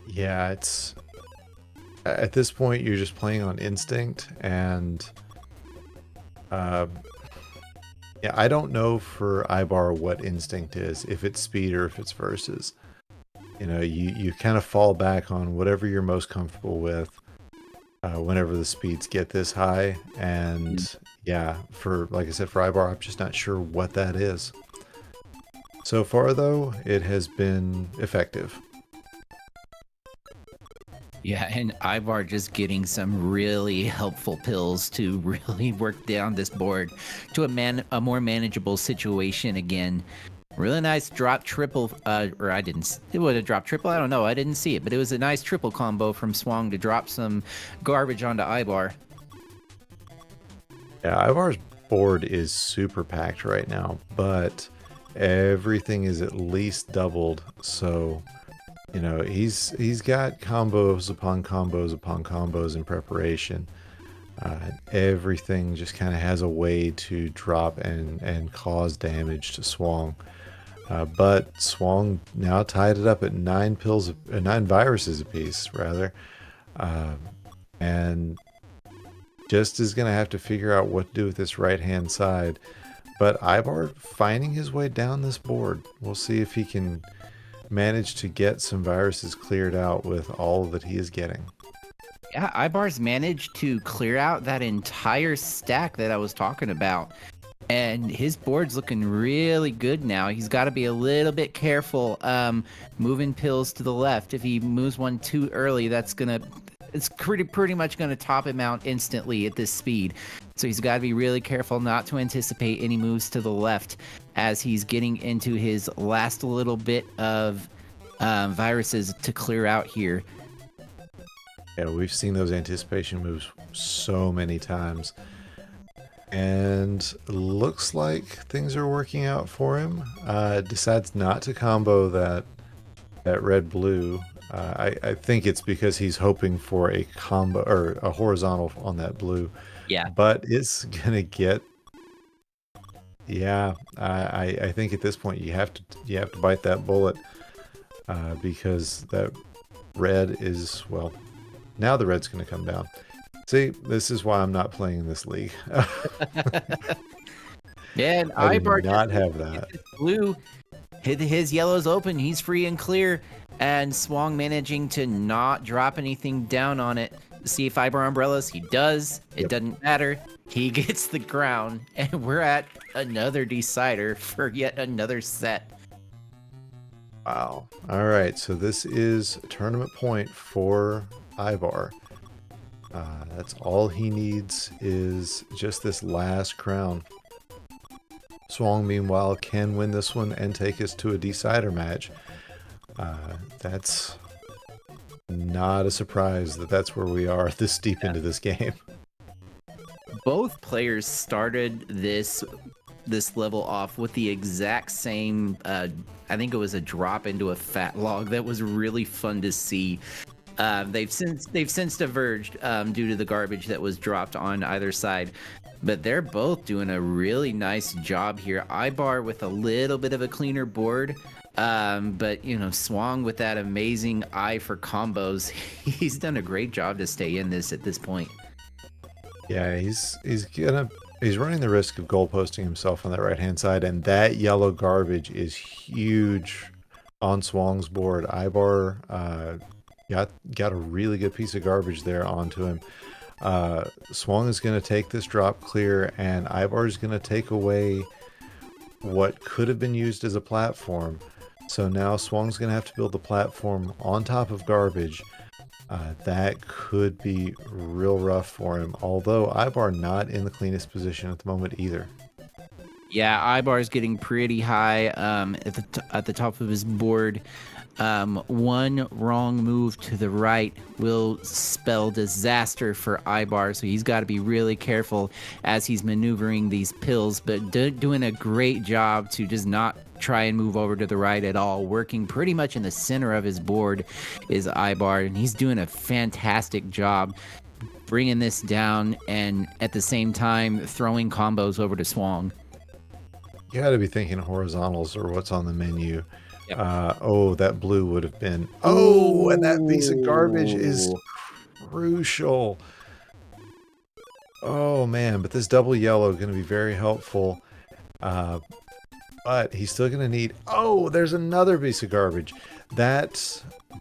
Yeah, it's... At this point, you're just playing on instinct, and... yeah, I don't know for Ibar what instinct is, if it's speed or if it's versus. You know, you kind of fall back on whatever you're most comfortable with whenever the speeds get this high, and yeah, like I said, for Ibar, I'm just not sure what that is. So far, though, it has been effective. Yeah, and Ivar just getting some really helpful pills to really work down this board to a more manageable situation again. Really nice drop triple, or I didn't, it would have dropped triple, I don't know, I didn't see it, but it was a nice triple combo from Swong to drop some garbage onto Ibar. Yeah, Ivar's board is super packed right now, but everything is at least doubled, so... You know, he's got combos upon combos upon combos in preparation. Everything just kind of has a way to drop and cause damage to Swong. But Swong now tied it up at 9 viruses apiece, rather. And just is going to have to figure out what to do with this right-hand side. But Ibar finding his way down this board. We'll see if he can... managed to get some viruses cleared out with all that he is getting. Yeah, Ibar's managed to clear out that entire stack that I was talking about. And his board's looking really good now. He's got to be a little bit careful moving pills to the left. If he moves one too early, it's pretty much going to top him out instantly at this speed. So he's got to be really careful not to anticipate any moves to the left as he's getting into his last little bit of viruses to clear out here. Yeah, we've seen those anticipation moves so many times. And looks like things are working out for him. Decides not to combo that red-blue. I think it's because he's hoping for a combo or a horizontal on that blue. Yeah. But it's gonna get Yeah, I think at this point you have to bite that bullet because that red is, well, now the red's going to come down. See, this is why I'm not playing in this league. Yeah, and I do Ibar just not have gets that. his blue. His yellow's open. He's free and clear. And Swong managing to not drop anything down on it. See if Ibar umbrellas. He does. It Yep. doesn't matter. He gets the ground. And we're at another decider for yet another set. Wow. All right, so this is tournament point for Ibar. That's all he needs is just this last crown. Swong, meanwhile, can win this one and take us to a decider match. That's not a surprise that that's where we are this deep into this game. Both players started this level off with the exact same I think it was a drop into a fat log that was really fun to see. They've since diverged due to the garbage that was dropped on either side, but they're both doing a really nice job here. Ibar with a little bit of a cleaner board, but you know, Swong with that amazing eye for combos. He's done a great job to stay in this at this point. Yeah, he's running the risk of goalposting himself on that right hand side, and that yellow garbage is huge on Swong's board. Ibar got a really good piece of garbage there onto him. Swong is going to take this drop clear, and Ibar is going to take away what could have been used as a platform. So now Swong's going to have to build the platform on top of garbage. That could be real rough for him, although Ibar not in the cleanest position at the moment either. Yeah, Ibar's getting pretty high at the top of his board. One wrong move to the right will spell disaster for Ibar, so he's got to be really careful as he's maneuvering these pills, but doing a great job to just not try and move over to the right at all. Working pretty much in the center of his board is Ibar, and he's doing a fantastic job bringing this down and at the same time throwing combos over to Swong. You got to be thinking horizontals or what's on the menu. Yep. Oh, that blue would have been. Oh, and that piece of garbage is crucial. Oh man, but this double yellow is going to be very helpful. But he's still going to need. Oh, there's another piece of garbage. That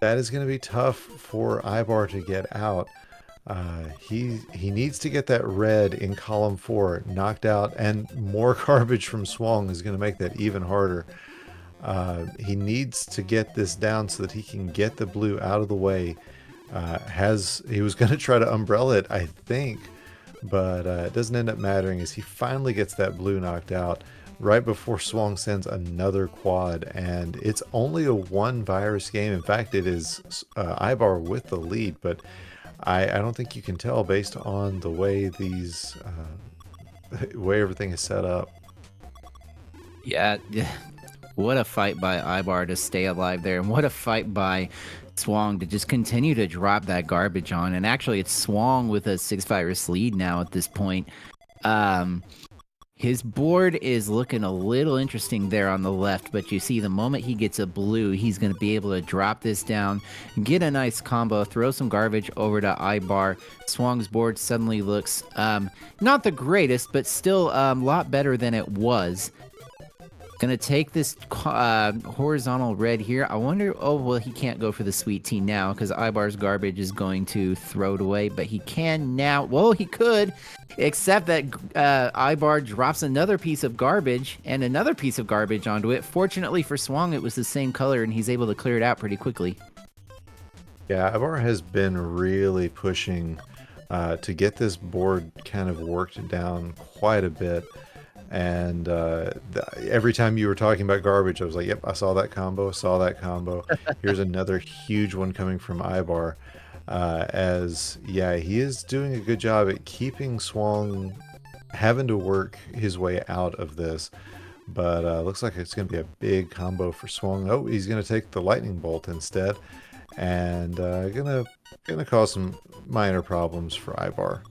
is going to be tough for Ibar to get out. He needs to get that red in column 4 knocked out, and more garbage from Swong is going to make that even harder. He needs to get this down so that he can get the blue out of the way. He was going to try to umbrella it, I think, but it doesn't end up mattering as he finally gets that blue knocked out right before Swong sends another quad, and it's only a 1 virus game. In fact, it is Ibar with the lead, but I don't think you can tell based on the way these way everything is set up. Yeah, what a fight by Ibar to stay alive there, and what a fight by Swong to just continue to drop that garbage on. And actually, it's Swong with a 6 virus lead now at this point. His board is looking a little interesting there on the left, but you see the moment he gets a blue, he's going to be able to drop this down, get a nice combo, throw some garbage over to Ibar. Swong's board suddenly looks not the greatest, but still a lot better than it was. Gonna take this horizontal red here. I wonder, oh, well, he can't go for the sweet tea now because Ibar's garbage is going to throw it away, but he can now. Well, he could, except that Ibar drops another piece of garbage and another piece of garbage onto it. Fortunately for Swong, it was the same color, and he's able to clear it out pretty quickly. Yeah, Ibar has been really pushing to get this board kind of worked down quite a bit. And every time you were talking about garbage, I was like, yep, I saw that combo. Here's another huge one coming from Ibar. Yeah, he is doing a good job at keeping Swong having to work his way out of this. But looks like it's going to be a big combo for Swong. Oh, he's going to take the lightning bolt instead. And gonna cause some minor problems for Ibar.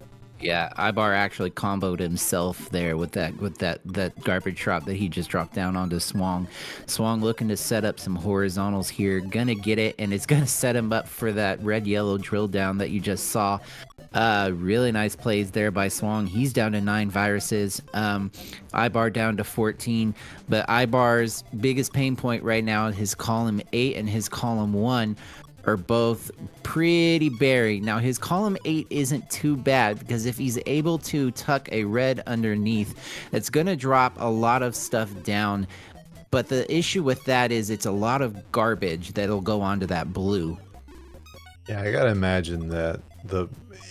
Yeah, Ibar actually comboed himself there with that garbage drop that he just dropped down onto Swong. Swong looking to set up some horizontals here, gonna get it, and it's gonna set him up for that red yellow drill down that you just saw. Really nice plays there by Swong. He's down to 9 viruses. Ibar down to 14. But Ibar's biggest pain point right now, his column 8 and his column 1 are both pretty buried. Now, his column 8 isn't too bad because if he's able to tuck a red underneath, it's going to drop a lot of stuff down. But the issue with that is it's a lot of garbage that'll go onto that blue. Yeah, I gotta imagine that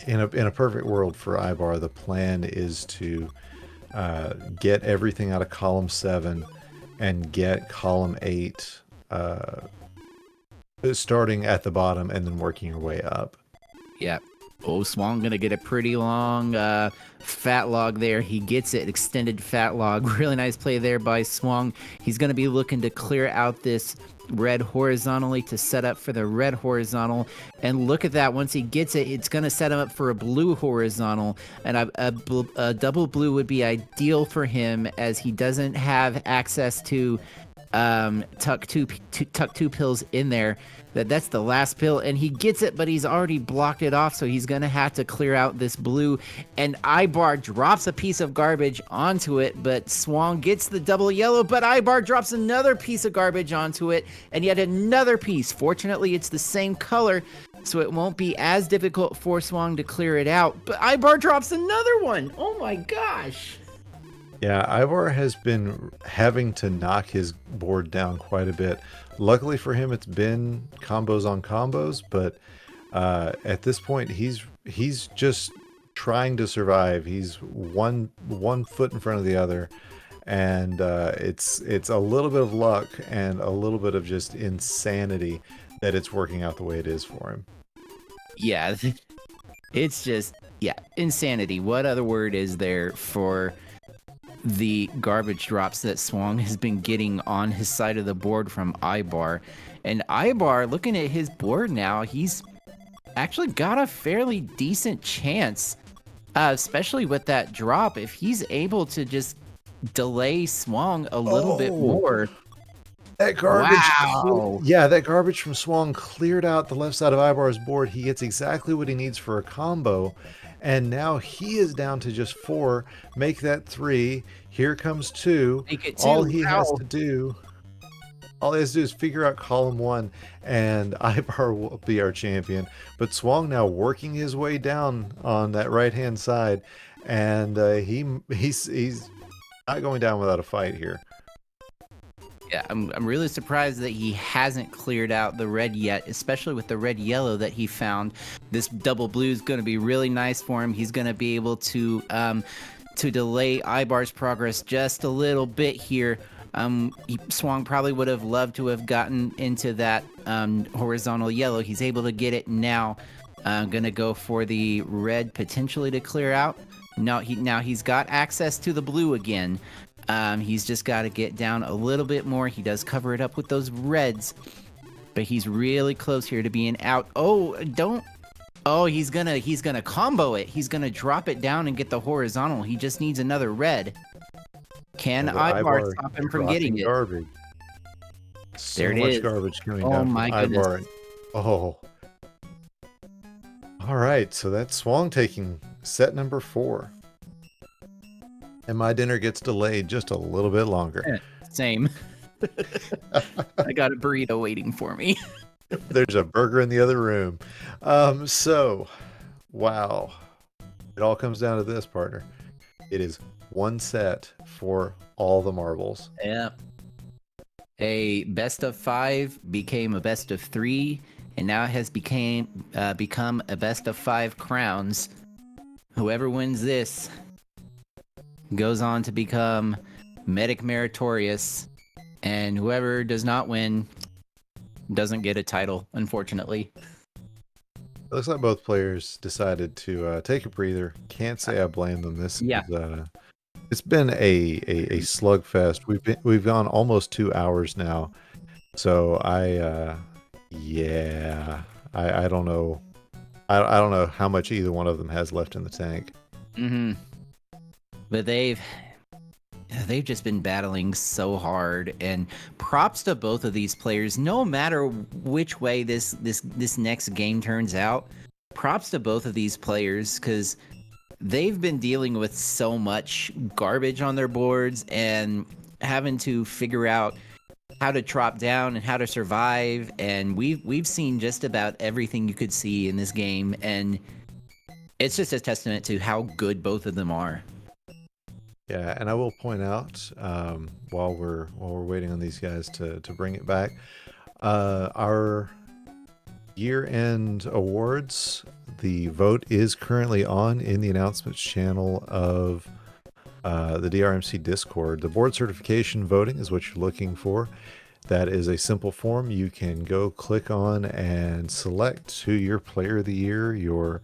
in a perfect world for Ibar, the plan is to get everything out of column 7 and get column 8 starting at the bottom and then working your way up. Yep. Oh, Swong gonna get a pretty long fat log there. He gets it, extended fat log. Really nice play there by Swong. He's gonna be looking to clear out this red horizontally to set up for the red horizontal. And look at that. Once he gets it, it's gonna set him up for a blue horizontal. And a double blue would be ideal for him as he doesn't have access to tuck two pills in there. That's the last pill, and he gets it, but he's already blocked it off, so he's gonna have to clear out this blue. And Ibar drops a piece of garbage onto it, but Swong gets the double yellow, but Ibar drops another piece of garbage onto it, and yet another piece. Fortunately, it's the same color, so it won't be as difficult for Swong to clear it out. But Ibar drops another one. Oh my gosh. Yeah, Ivar has been having to knock his board down quite a bit. Luckily for him, it's been combos on combos, but at this point, he's just trying to survive. He's one foot in front of the other, and it's a little bit of luck and a little bit of just insanity that it's working out the way it is for him. Yeah, it's just, yeah, insanity. What other word is there for the garbage drops that Swong has been getting on his side of the board from Ibar? And Ibar, looking at his board now, he's actually got a fairly decent chance, especially with that drop. If he's able to just delay Swong a little bit more. That garbage, Wow. yeah, that garbage from Swong cleared out the left side of Ibar's board. He gets exactly what he needs for a combo, and now he is down to just 4. Make that 3. Here comes 2. Make it All two. he has to do, all he has to do is figure out column 1, and Ibar will be our champion. But Swong now working his way down on that right-hand side, and he's not going down without a fight here. Yeah, I'm really surprised that he hasn't cleared out the red yet, especially with the red yellow that he found. This double blue is going to be really nice for him. He's going to be able to delay Ibar's progress just a little bit here. Swong probably would have loved to have gotten into that horizontal yellow. He's able to get it now. Gonna go for the red potentially to clear out. No, he's got access to the blue again. He's just got to get down a little bit more. He does cover it up with those reds, but he's really close here to being out. Oh, don't. Oh, he's gonna combo it. He's gonna drop it down and get the horizontal. He just needs another red. Can Ibar stop him from getting it? Garbage. There it So much is. garbage coming Oh down from my goodness. Ibar. Oh. All right, so that's Swong taking set number 4. And my dinner gets delayed just a little bit longer. Same. I got a burrito waiting for me. There's a burger in the other room. So, wow. It all comes down to this, partner. It is 1 set for all the marbles. Yeah. A best of 5 became a best of 3, and now it has become a best of 5 crowns. Whoever wins this goes on to become Medic Meritorious, and whoever does not win doesn't get a title, unfortunately. It looks like both players decided to take a breather. Can't say I blame them. This Yeah. is, it's been a slugfest. We've gone almost 2 hours now, so yeah, I don't know. I don't know how much either one of them has left in the tank. Mm-hmm. But they've just been battling so hard, and props to both of these players. No matter which way this next game turns out, props to both of these players because they've been dealing with so much garbage on their boards and having to figure out how to drop down and how to survive. And we've seen just about everything you could see in this game, and it's just a testament to how good both of them are. Yeah, and I will point out while we're waiting on these guys to bring it back, our year-end awards. The vote is currently on in the announcements channel of the DRMC Discord. The board certification voting is what you're looking for. That is a simple form. You can go click on and select who your player of the year, your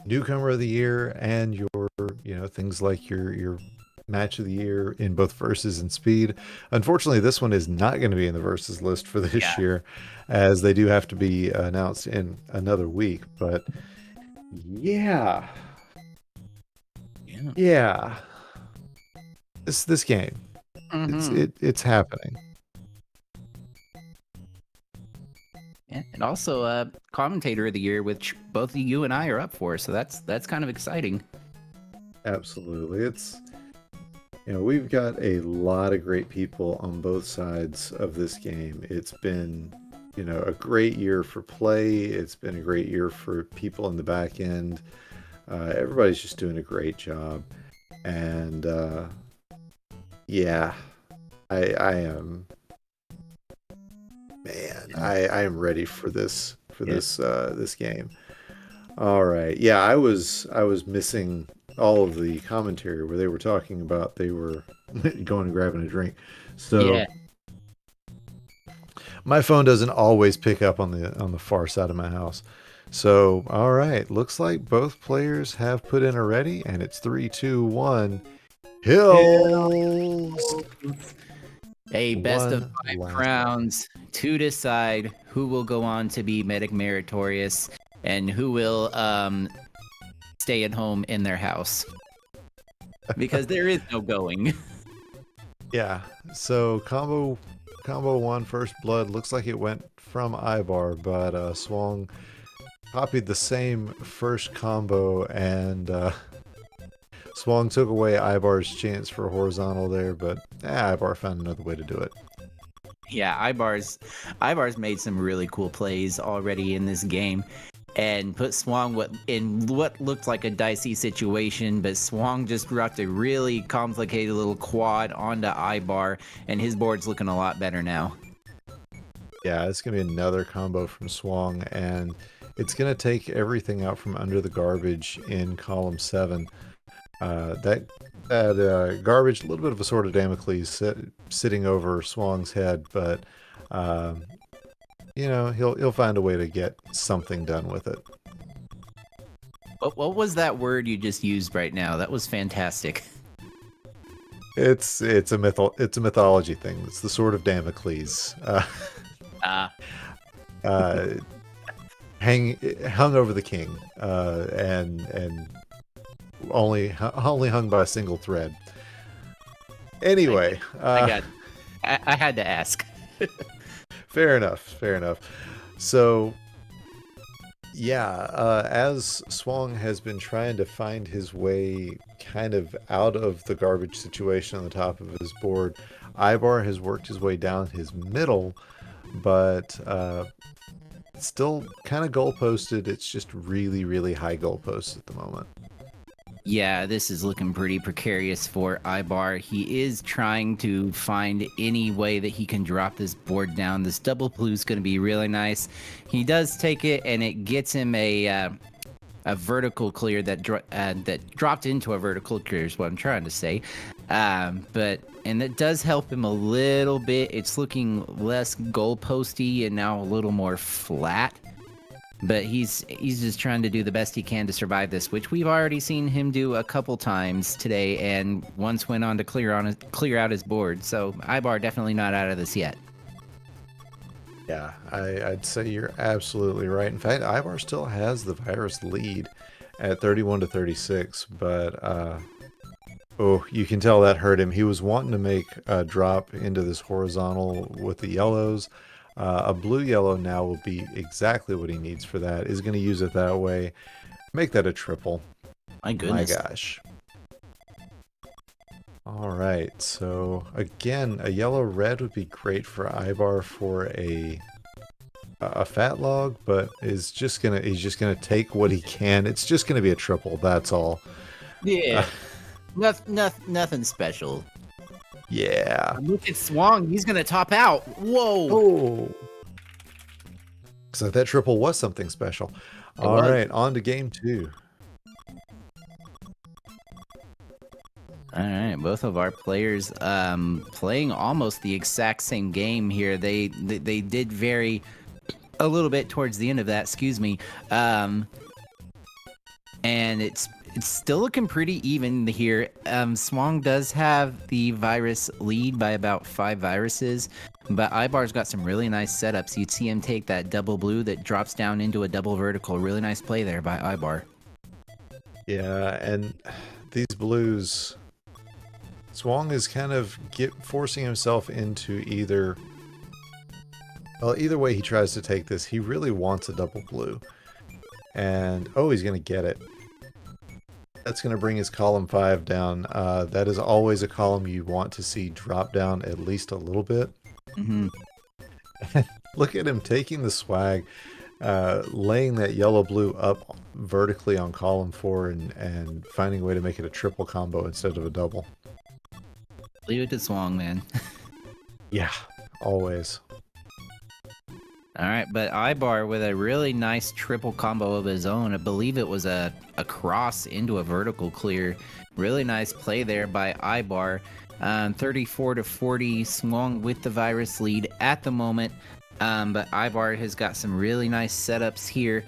newcomer of the year, and your things like your match of the year in both versus and speed. Unfortunately, this one is not going to be in the versus list for this year, as they do have to be announced in another week. But yeah, this game, it's happening. Yeah, and also commentator of the year, which both you and I are up for. So that's kind of exciting. Absolutely, it's we've got a lot of great people on both sides of this game. It's been a great year for play. It's been a great year for people in the back end. Everybody's just doing a great job, and yeah, I am, man, I am ready for this this game. All right, yeah, I was missing all of the commentary where they were talking about they were going and grabbing a drink. So my phone doesn't always pick up on the far side of my house. So all right, looks like both players have put in already, and it's 3, 2, 1. Hills. A best of 5 rounds to decide who will go on to be Medic Meritorious and who will stay at home in their house. Because there is no going. Yeah. So combo 1 first blood looks like it went from Ibaar, but Swong copied the same first combo, and Swong took away Ibar's chance for horizontal there, but Ibaar found another way to do it. Yeah, Ibar's made some really cool plays already in this game, and put Swong in what looked like a dicey situation, but Swong just dropped a really complicated little quad onto Ibar, and his board's looking a lot better now. Yeah, it's going to be another combo from Swong, and it's going to take everything out from under the garbage in column 7. That garbage, a little bit of a sword of Damocles sitting over Swong's head, but he'll find a way to get something done with it. What was that word you just used right now? That was fantastic. It's a mythology thing. It's the sword of Damocles. Hung over the king, and only hung by a single thread. Anyway, I had to ask. Fair enough. So, yeah, as Swong has been trying to find his way kind of out of the garbage situation on the top of his board, Ibar has worked his way down his middle, but still kind of goalposted. It's just really, really high goalposts at the moment. Yeah, this is looking pretty precarious for Ibar. He is trying to find any way that he can drop this board down. This double blue is going to be really nice. He does take it, and it gets him a vertical clear that dropped into a vertical clear is what I'm trying to say. And it does help him a little bit. It's looking less goalposty and now a little more flat. But he's just trying to do the best he can to survive this, which we've already seen him do a couple times today, and once went on to clear out his board. So Ibar definitely not out of this yet. Yeah, I'd say you're absolutely right. In fact, Ivar still has the virus lead at 31 to 36, but oh, you can tell that hurt him. He was wanting to make a drop into this horizontal with the yellows. A blue yellow now will be exactly what he needs for that. Is going to use it that way. Make that a triple. My My goodness. gosh. All right, so again, a yellow red would be great for Ibar for a fat log, but he's just gonna take what he can. It's just gonna be a triple. That's all. Uh, Yeah. Nothing special. yeah. Look at Swong. He's gonna top out. Whoa. Oh. So that triple was something special. It All was. right, on to game two. All right, both of our players playing almost the exact same game here. They did vary a little bit towards the end of that, excuse me. And it's still looking pretty even here. Swong does have the virus lead by about 5 viruses, but Ibar's got some really nice setups. You'd see him take that double blue that drops down into a double vertical. Really nice play there by Ibar. Yeah, and these blues, Swong is kind of forcing himself into either way he tries to take this, he really wants a double blue. And, oh, he's going to get it. That's going to bring his column 5 down. That is always a column you want to see drop down at least a little bit. Mm-hmm. Look at him taking the swag, laying that yellow-blue up vertically on column 4 and finding a way to make it a triple combo instead of a double. Leave it to Swong, man. Yeah, always. All right, but Ibar with a really nice triple combo of his own. I believe it was a cross into a vertical clear. Really nice play there by Ibar. 34 to 40, Swong with the virus lead at the moment. But Ibar has got some really nice setups here.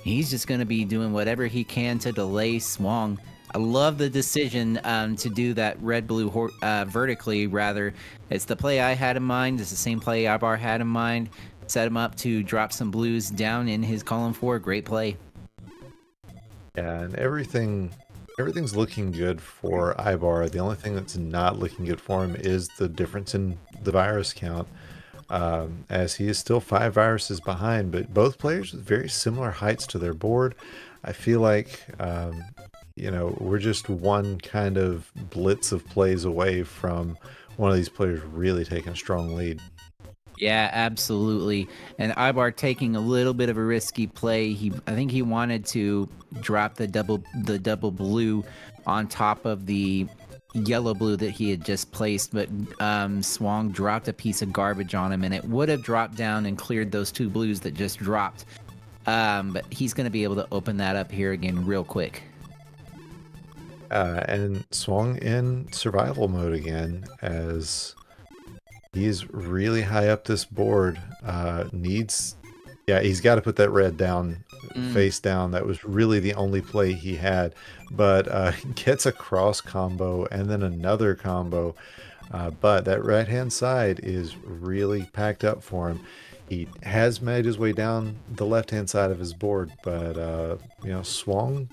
He's just going to be doing whatever he can to delay Swong. I love the decision to do that red-blue vertically, rather. It's the play I had in mind. It's the same play Ibar had in mind. Set him up to drop some blues down in his column 4. Great play. Yeah, and everything's looking good for Ibar. The only thing that's not looking good for him is the difference in the virus count, as he is still 5 viruses behind, but both players with very similar heights to their board. I feel like, we're just one kind of blitz of plays away from one of these players really taking a strong lead. Yeah, absolutely. And Ibar taking a little bit of a risky play. I think he wanted to drop the double blue on top of the yellow blue that he had just placed, but Swong dropped a piece of garbage on him, and it would have dropped down and cleared those 2 blues that just dropped. But he's going to be able to open that up here again real quick. And Swung in survival mode again, as he's really high up this board. He's got to put that red down, face down. That was really the only play he had, but gets a cross combo and then another combo. But that right-hand side is really packed up for him. He has made his way down the left-hand side of his board, but Swung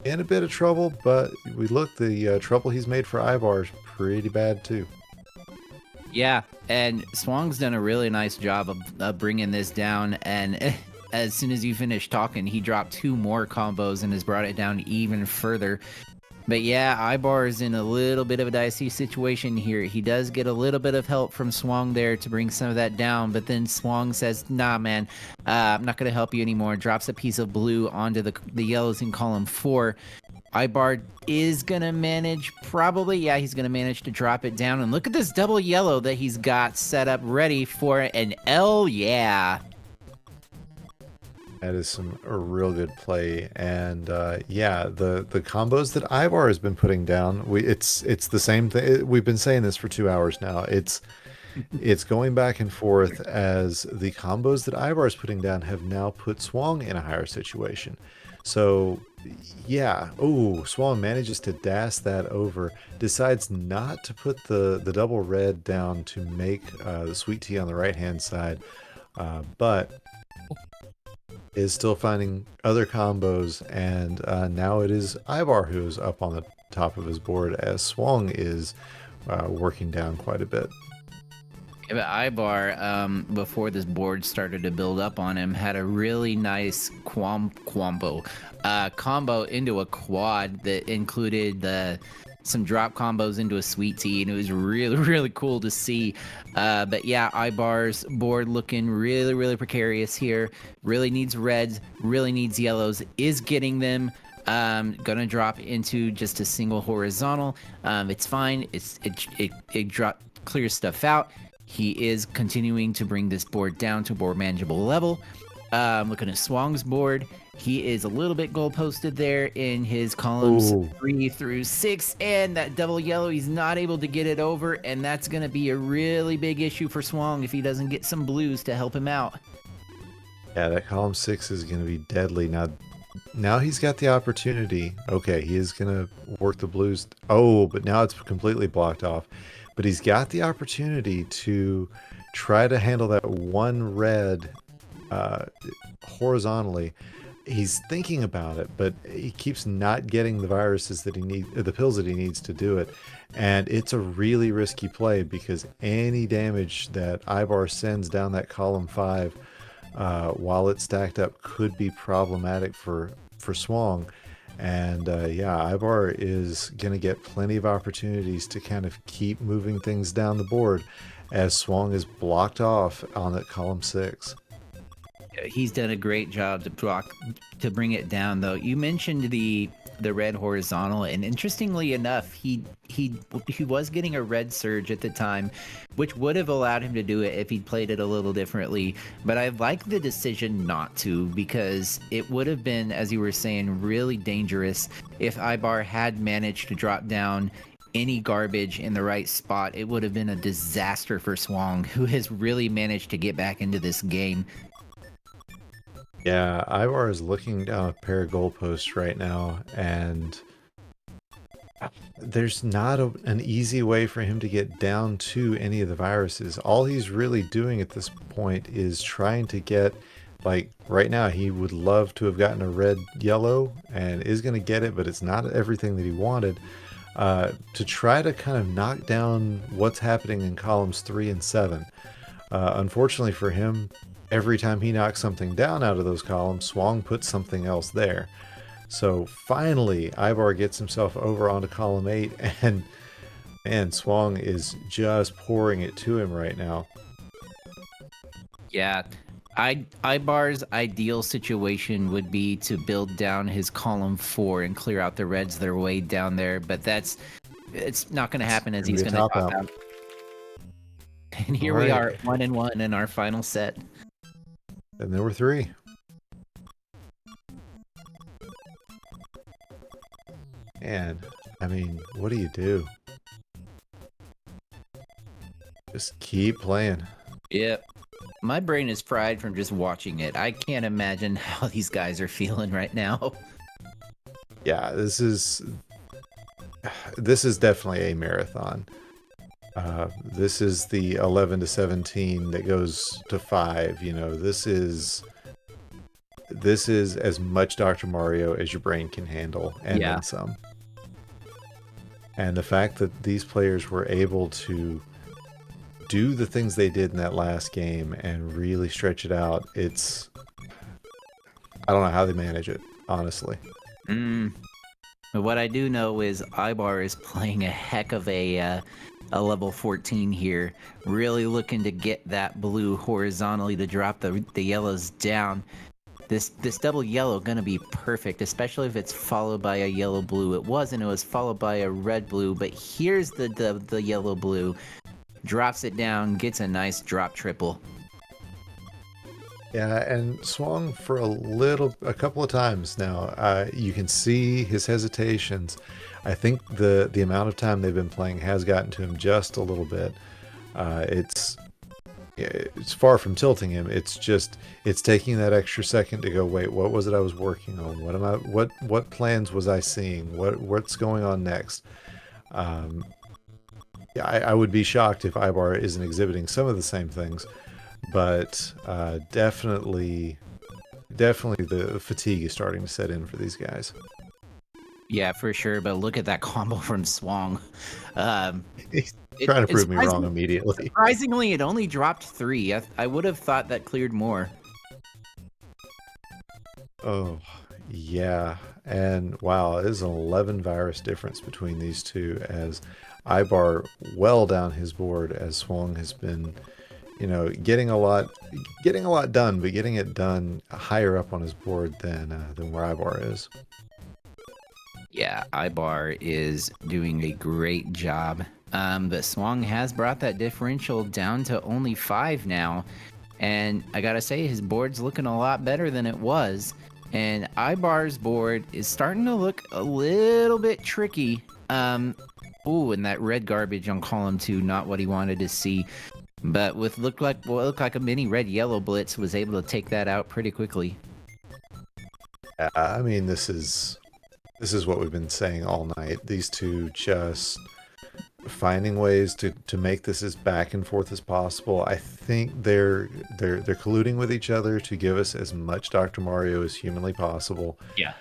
in a bit of trouble. But the trouble he's made for Ivar is pretty bad too. Yeah, and Swong's done a really nice job of bringing this down, and as soon as you finish talking, he dropped 2 more combos and has brought it down even further. But yeah, Ibar is in a little bit of a dicey situation here. He does get a little bit of help from Swong there to bring some of that down, but then Swong says, nah, man, I'm not going to help you anymore. Drops a piece of blue onto the yellows in column 4. Ibar is going to manage, he's going to manage to drop it down. And look at this double yellow that he's got set up ready for an L, yeah. That is a real good play, and the combos that Ivar has been putting down, it's the same thing. We've been saying this for 2 hours now. It's going back and forth, as the combos that Ivar is putting down have now put Swong in a higher situation. So yeah, Swong manages to dash that over, decides not to put the double red down to make the sweet tea on the right hand side. But is still finding other combos, and now it is Ibar who is up on the top of his board as Swong is working down quite a bit. Yeah, but Ibar, before this board started to build up on him, had a really nice combo into a quad that included some drop combos into a sweet tea, and it was really, really cool to see. But yeah, Ibar's board looking really, really precarious here. Really needs reds, really needs yellows, is getting them. Gonna drop into just a single horizontal. It's fine. It clears stuff out. He is continuing to bring this board down to a more manageable level. Looking at Swong's board, he is a little bit goal posted there in his columns Ooh. 3 through 6, and that double yellow, he's not able to get it over, and that's going to be a really big issue for Swong if he doesn't get some blues to help him out. Yeah, that column 6 is going to be deadly. Now he's got the opportunity. Okay, he is going to work the blues. Oh, but now it's completely blocked off. But he's got the opportunity to try to handle that one red horizontally. He's thinking about it, but he keeps not getting the viruses that he needs, the pills that he needs to do it. And it's a really risky play because any damage that Ibar sends down that column 5 while it's stacked up could be problematic for Swong. And yeah, Ibar is going to get plenty of opportunities to kind of keep moving things down the board as Swong is blocked off on that column 6. He's done a great job to bring it down, though. You mentioned the red horizontal, and interestingly enough, he was getting a red surge at the time, which would have allowed him to do it if he'd played it a little differently. But I like the decision not to, because it would have been, as you were saying, really dangerous if Ibar had managed to drop down any garbage in the right spot. It would have been a disaster for Swong, who has really managed to get back into this game. Yeah, Ivar is looking down a pair of goalposts right now, and there's not an easy way for him to get down to any of the viruses. All he's really doing at this point is trying to get, like, right now, he would love to have gotten a red-yellow, and is going to get it, but it's not everything that he wanted, to try to kind of knock down what's happening in columns 3 and 7. Unfortunately for him, every time he knocks something down out of those columns, Swong puts something else there. So finally, Ibar gets himself over onto column 8, and man, Swong is just pouring it to him right now. Yeah, Ibar's ideal situation would be to build down his column 4 and clear out the reds that are way down there, but it's not going to happen as he's going to top out. And here we are, 1-1 in our final set. And there were 3. And, I mean, what do? Just keep playing. Yep. My brain is fried from just watching it. I can't imagine how these guys are feeling right now. Yeah, this is definitely a marathon. This is the 11 to 17 that goes to 5. You know, this is as much Dr. Mario as your brain can handle, and then some. And the fact that these players were able to do the things they did in that last game and really stretch it out, I don't know how they manage it, honestly. But what I do know is Ibar is playing a heck of a level 14 here, really looking to get that blue horizontally to drop the yellows down. This double yellow gonna be perfect, especially if it's followed by a yellow blue. It wasn't, it was followed by a red blue, but here's the yellow blue. Drops it down, gets a nice drop triple. Yeah, and Swong for a couple of times now. You can see his hesitations. I think the amount of time they've been playing has gotten to him just a little bit. It's far from tilting him. It's taking that extra second to go, wait, what was it I was working on? What plans was I seeing? What's going on next? Yeah, I would be shocked if Ibar isn't exhibiting some of the same things. but definitely the fatigue is starting to set in for these guys. Yeah, for sure. But look at that combo from Swong. Um, He's it, trying to it's prove me wrong immediately. surprisingly, it only dropped 3. I would have thought that cleared more. Oh, yeah. And wow, it is an 11 virus difference between these two as Ibar well down his board as Swong has been, getting a lot done, but getting it done higher up on his board than where Ibar is. Yeah, Ibar is doing a great job. But Swong has brought that differential down to only 5 now. And I gotta say, his board's looking a lot better than it was. And Ibar's board is starting to look a little bit tricky. Ooh, and that red garbage on column 2, not what he wanted to see. But with what looked like a mini red-yellow blitz, was able to take that out pretty quickly. I mean, this is what we've been saying all night. These two just finding ways to make this as back and forth as possible. I think they're colluding with each other to give us as much Dr. Mario as humanly possible. Yeah.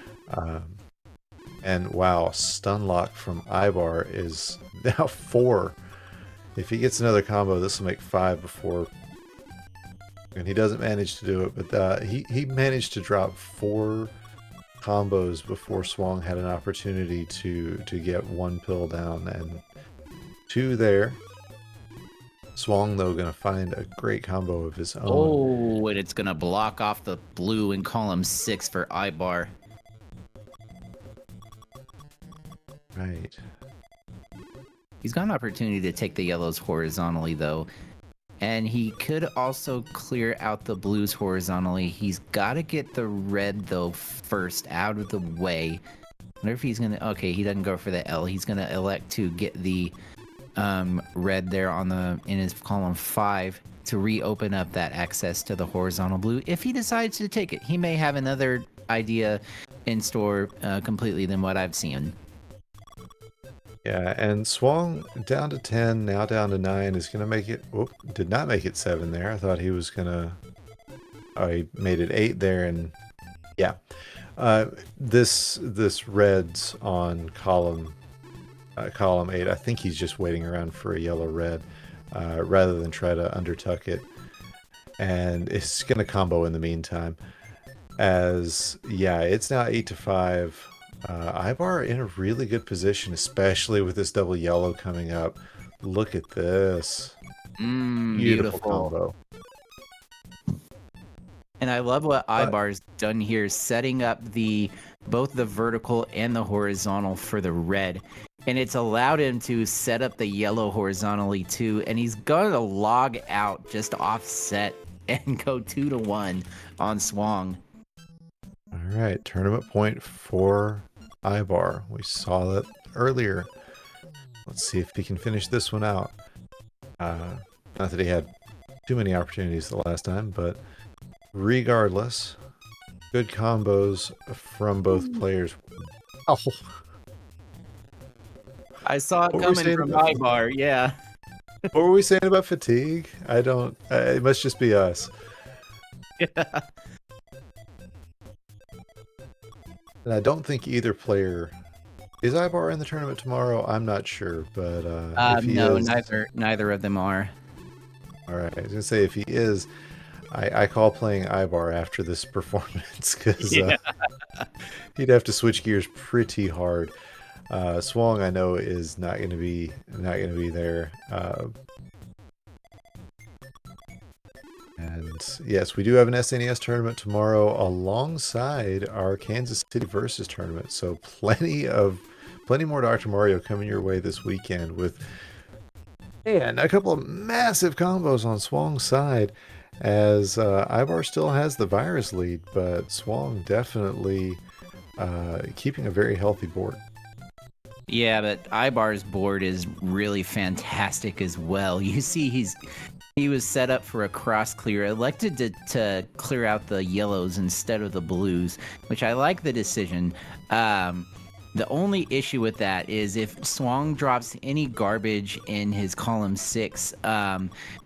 And wow, stun lock from Ibar is now 4. If he gets another combo, this will make 5 before. And he doesn't manage to do it, but he managed to drop 4 combos before Swong had an opportunity to get 1 pill down, and 2 there. Swong, though, going to find a great combo of his own. Oh, and it's going to block off the blue in column 6 for Ibar. Right. He's got an opportunity to take the yellows horizontally, though. And he could also clear out the blues horizontally. He's got to get the red, though, first out of the way. I wonder if he's going to... Okay, he doesn't go for the L. He's going to elect to get the red there in his column 5 to reopen up that access to the horizontal blue. If he decides to take it, he may have another idea in store completely than what I've seen. Yeah, and Swong down to 10, now down to 9, is going to make it... Whoop, did not make it 7 there. I thought he was going to... Oh, he made it 8 there, and... Yeah. This red's on column 8. I think he's just waiting around for a yellow-red rather than try to undertuck it. And it's going to combo in the meantime. As, yeah, it's now 8-5. Ibar in a really good position, especially with this double yellow coming up. Look at this. Beautiful combo. And I love what Ibar's done here, setting up both the vertical and the horizontal for the red. And it's allowed him to set up the yellow horizontally too. And he's going to log out, just offset, and go 2-1 on Swong. All right, tournament point for Ibar. We saw that earlier. Let's see if he can finish this one out. Not that he had too many opportunities the last time, but regardless, good combos from both players. Oh. I saw it coming from Ibar, yeah. What were we saying about fatigue? I don't... it must just be us. Yeah. And I don't think either player... Is Ibar in the tournament tomorrow? I'm not sure, but if he no, is... neither of them are. All right, I was going to say, if he is, I call playing Ibar after this performance, because he'd have to switch gears pretty hard. Swong, I know, is not going to be there. And yes, we do have an SNES tournament tomorrow alongside our Kansas City versus tournament. So plenty more Dr. Mario coming your way this weekend with a couple of massive combos on Swong's side, as Ibar still has the virus lead, but Swong definitely keeping a very healthy board. Yeah, but Ibar's board is really fantastic as well. You see he was set up for a cross clear, elected to clear out the yellows instead of the blues, which I like the decision. The only issue with that is if Swong drops any garbage in his column 6,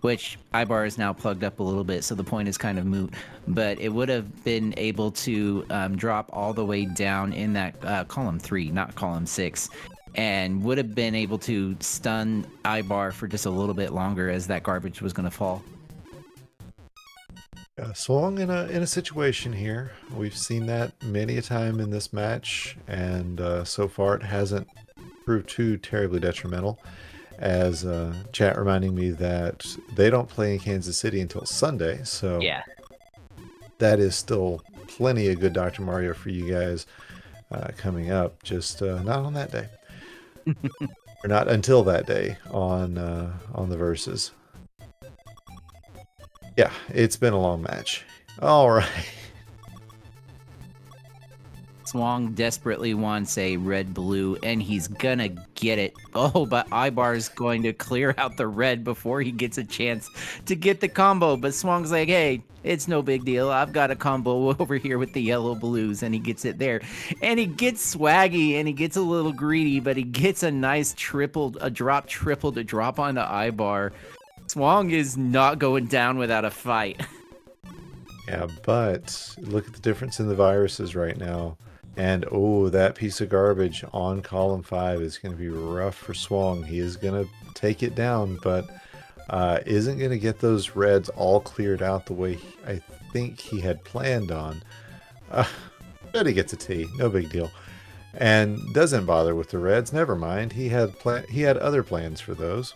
which Ibar is now plugged up a little bit, so the point is kind of moot. But it would have been able to drop all the way down in that column 3, not column 6, and would have been able to stun Ibar for just a little bit longer as that garbage was going to fall. Swung in a situation here. We've seen that many a time in this match, and so far it hasn't proved too terribly detrimental. As chat reminding me that they don't play in Kansas City until Sunday, so Yeah. that is still plenty of good Dr. Mario for you guys coming up. Just not on that day, or not until that day on the verses. Yeah, it's been a long match. All right. Swong desperately wants a red-blue, and he's gonna get it. Oh, but Ibar's going to clear out the red before he gets a chance to get the combo. But Swong's like, hey, it's no big deal. I've got a combo over here with the yellow blues, and he gets it there. And he gets swaggy, and he gets a little greedy, but he gets a nice drop triple to drop on the Ibar. Swong is not going down without a fight. Yeah, but look at the difference in the viruses right now. And oh, that piece of garbage on column 5 is going to be rough for Swong. He is going to take it down, but isn't going to get those reds all cleared out the way I think he had planned on. But he gets a T, no big deal. And doesn't bother with the reds. Never mind. He had other plans for those.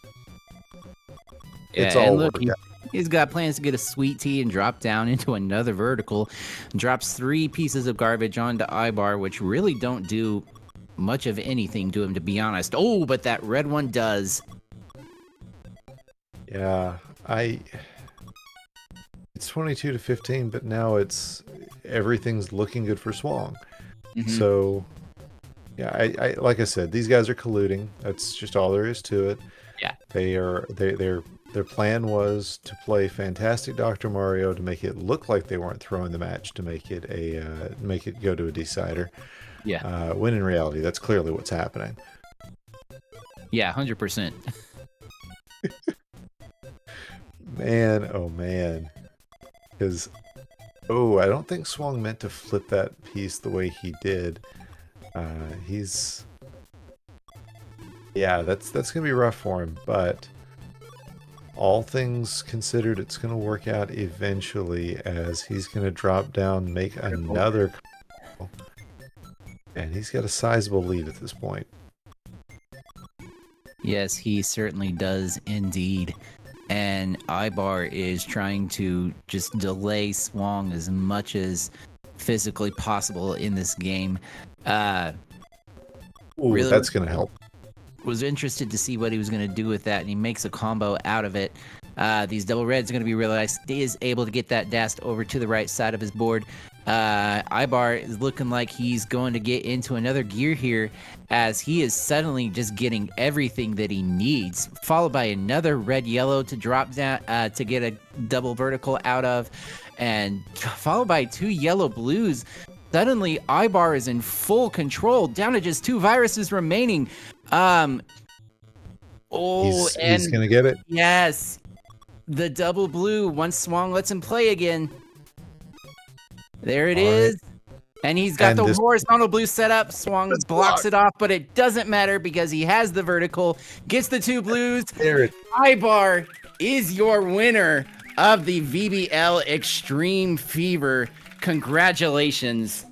Yeah, It's all and look, worked out. he's got plans to get a sweet tea and drop down into another vertical. Drops 3 pieces of garbage onto Ibar, which really don't do much of anything to him, to be honest. Oh, but that red one does. Yeah, it's 22-15, but now everything's looking good for Swong. Mhm. So, yeah, I like I said, these guys are colluding. That's just all there is to it. Yeah. Their plan was to play fantastic Dr. Mario to make it look like they weren't throwing the match to make it go to a decider. Yeah. When in reality, that's clearly what's happening. Yeah, 100%. Man, oh man. Because, I don't think Swong meant to flip that piece the way he did. Yeah, that's going to be rough for him, but all things considered, it's going to work out eventually as he's going to drop down, make another call, and he's got a sizable lead at this point. Yes, he certainly does indeed. And Ibar is trying to just delay Swong as much as physically possible in this game. Ooh, Really that's going to help. was interested to see what he was going to do with that, and he makes a combo out of it. These double reds are going to be realized. He is able to get that dashed over to the right side of his board. Ibar is looking like he's going to get into another gear here as he is suddenly just getting everything that he needs, followed by another red-yellow to drop down to get a double vertical out of, and followed by 2 yellow blues. Suddenly, Ibar is in full control, down to just 2 viruses remaining. He's going to get it. Yes, the double blue once Swong lets him play again. There it is. And he's got the horizontal blue set up. Swong blocks it off, but it doesn't matter because he has the vertical, gets the 2 blues. Ibar is your winner of the VBL Extreme Fever. Congratulations.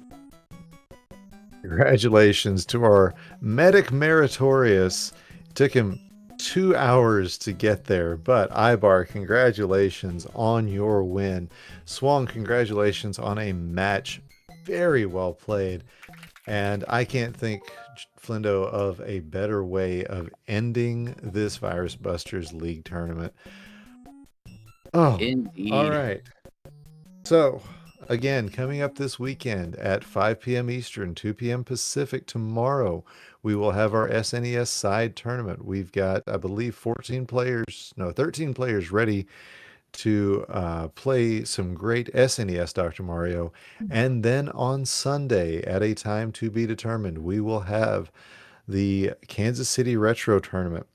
Congratulations to our Medic Meritorious. It took him 2 hours to get there, but Ibar, congratulations on your win. Swong, congratulations on a match. Very well played. And I can't think, Flindo, of a better way of ending this Virus Busters League tournament. Oh, indeed. All right. So, again, coming up this weekend at 5 p.m. Eastern, 2 p.m. Pacific tomorrow, we will have our SNES side tournament. We've got, I believe, 13 players ready to play some great SNES Dr. Mario. And then on Sunday, at a time to be determined, we will have the Kansas City Retro Tournament.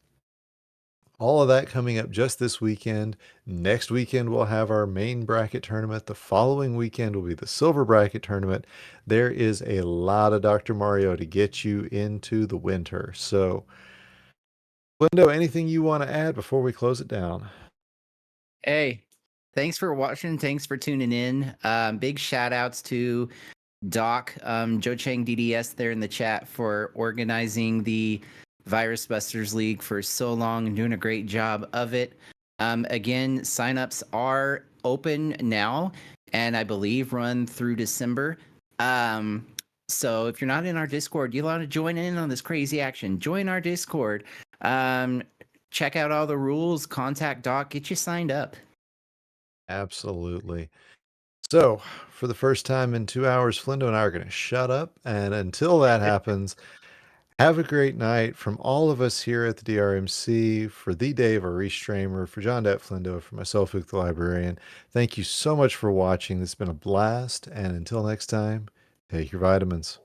All of that coming up just this weekend. Next weekend, we'll have our main bracket tournament. The following weekend will be the silver bracket tournament. There is a lot of Dr. Mario to get you into the winter. So, Lindo, anything you want to add before we close it down? Hey, thanks for watching. Thanks for tuning in. Big shout outs to Doc, Joe Chang DDS there in the chat for organizing the Virus Busters League for so long and doing a great job of it. Again, signups are open now and I believe run through December. So if you're not in our Discord, you want to join in on this crazy action, join our Discord. Check out all the rules, contact Doc, get you signed up. Absolutely. So, for the first time in 2 hours, Flindo and I are going to shut up. And until that happens, have a great night from all of us here at the DRMC, for the Dave, our Restramer, for JonDatFlindo, for myself, OoktheLibrarian. Thank you so much for watching. This has been a blast. And until next time, take your vitamins.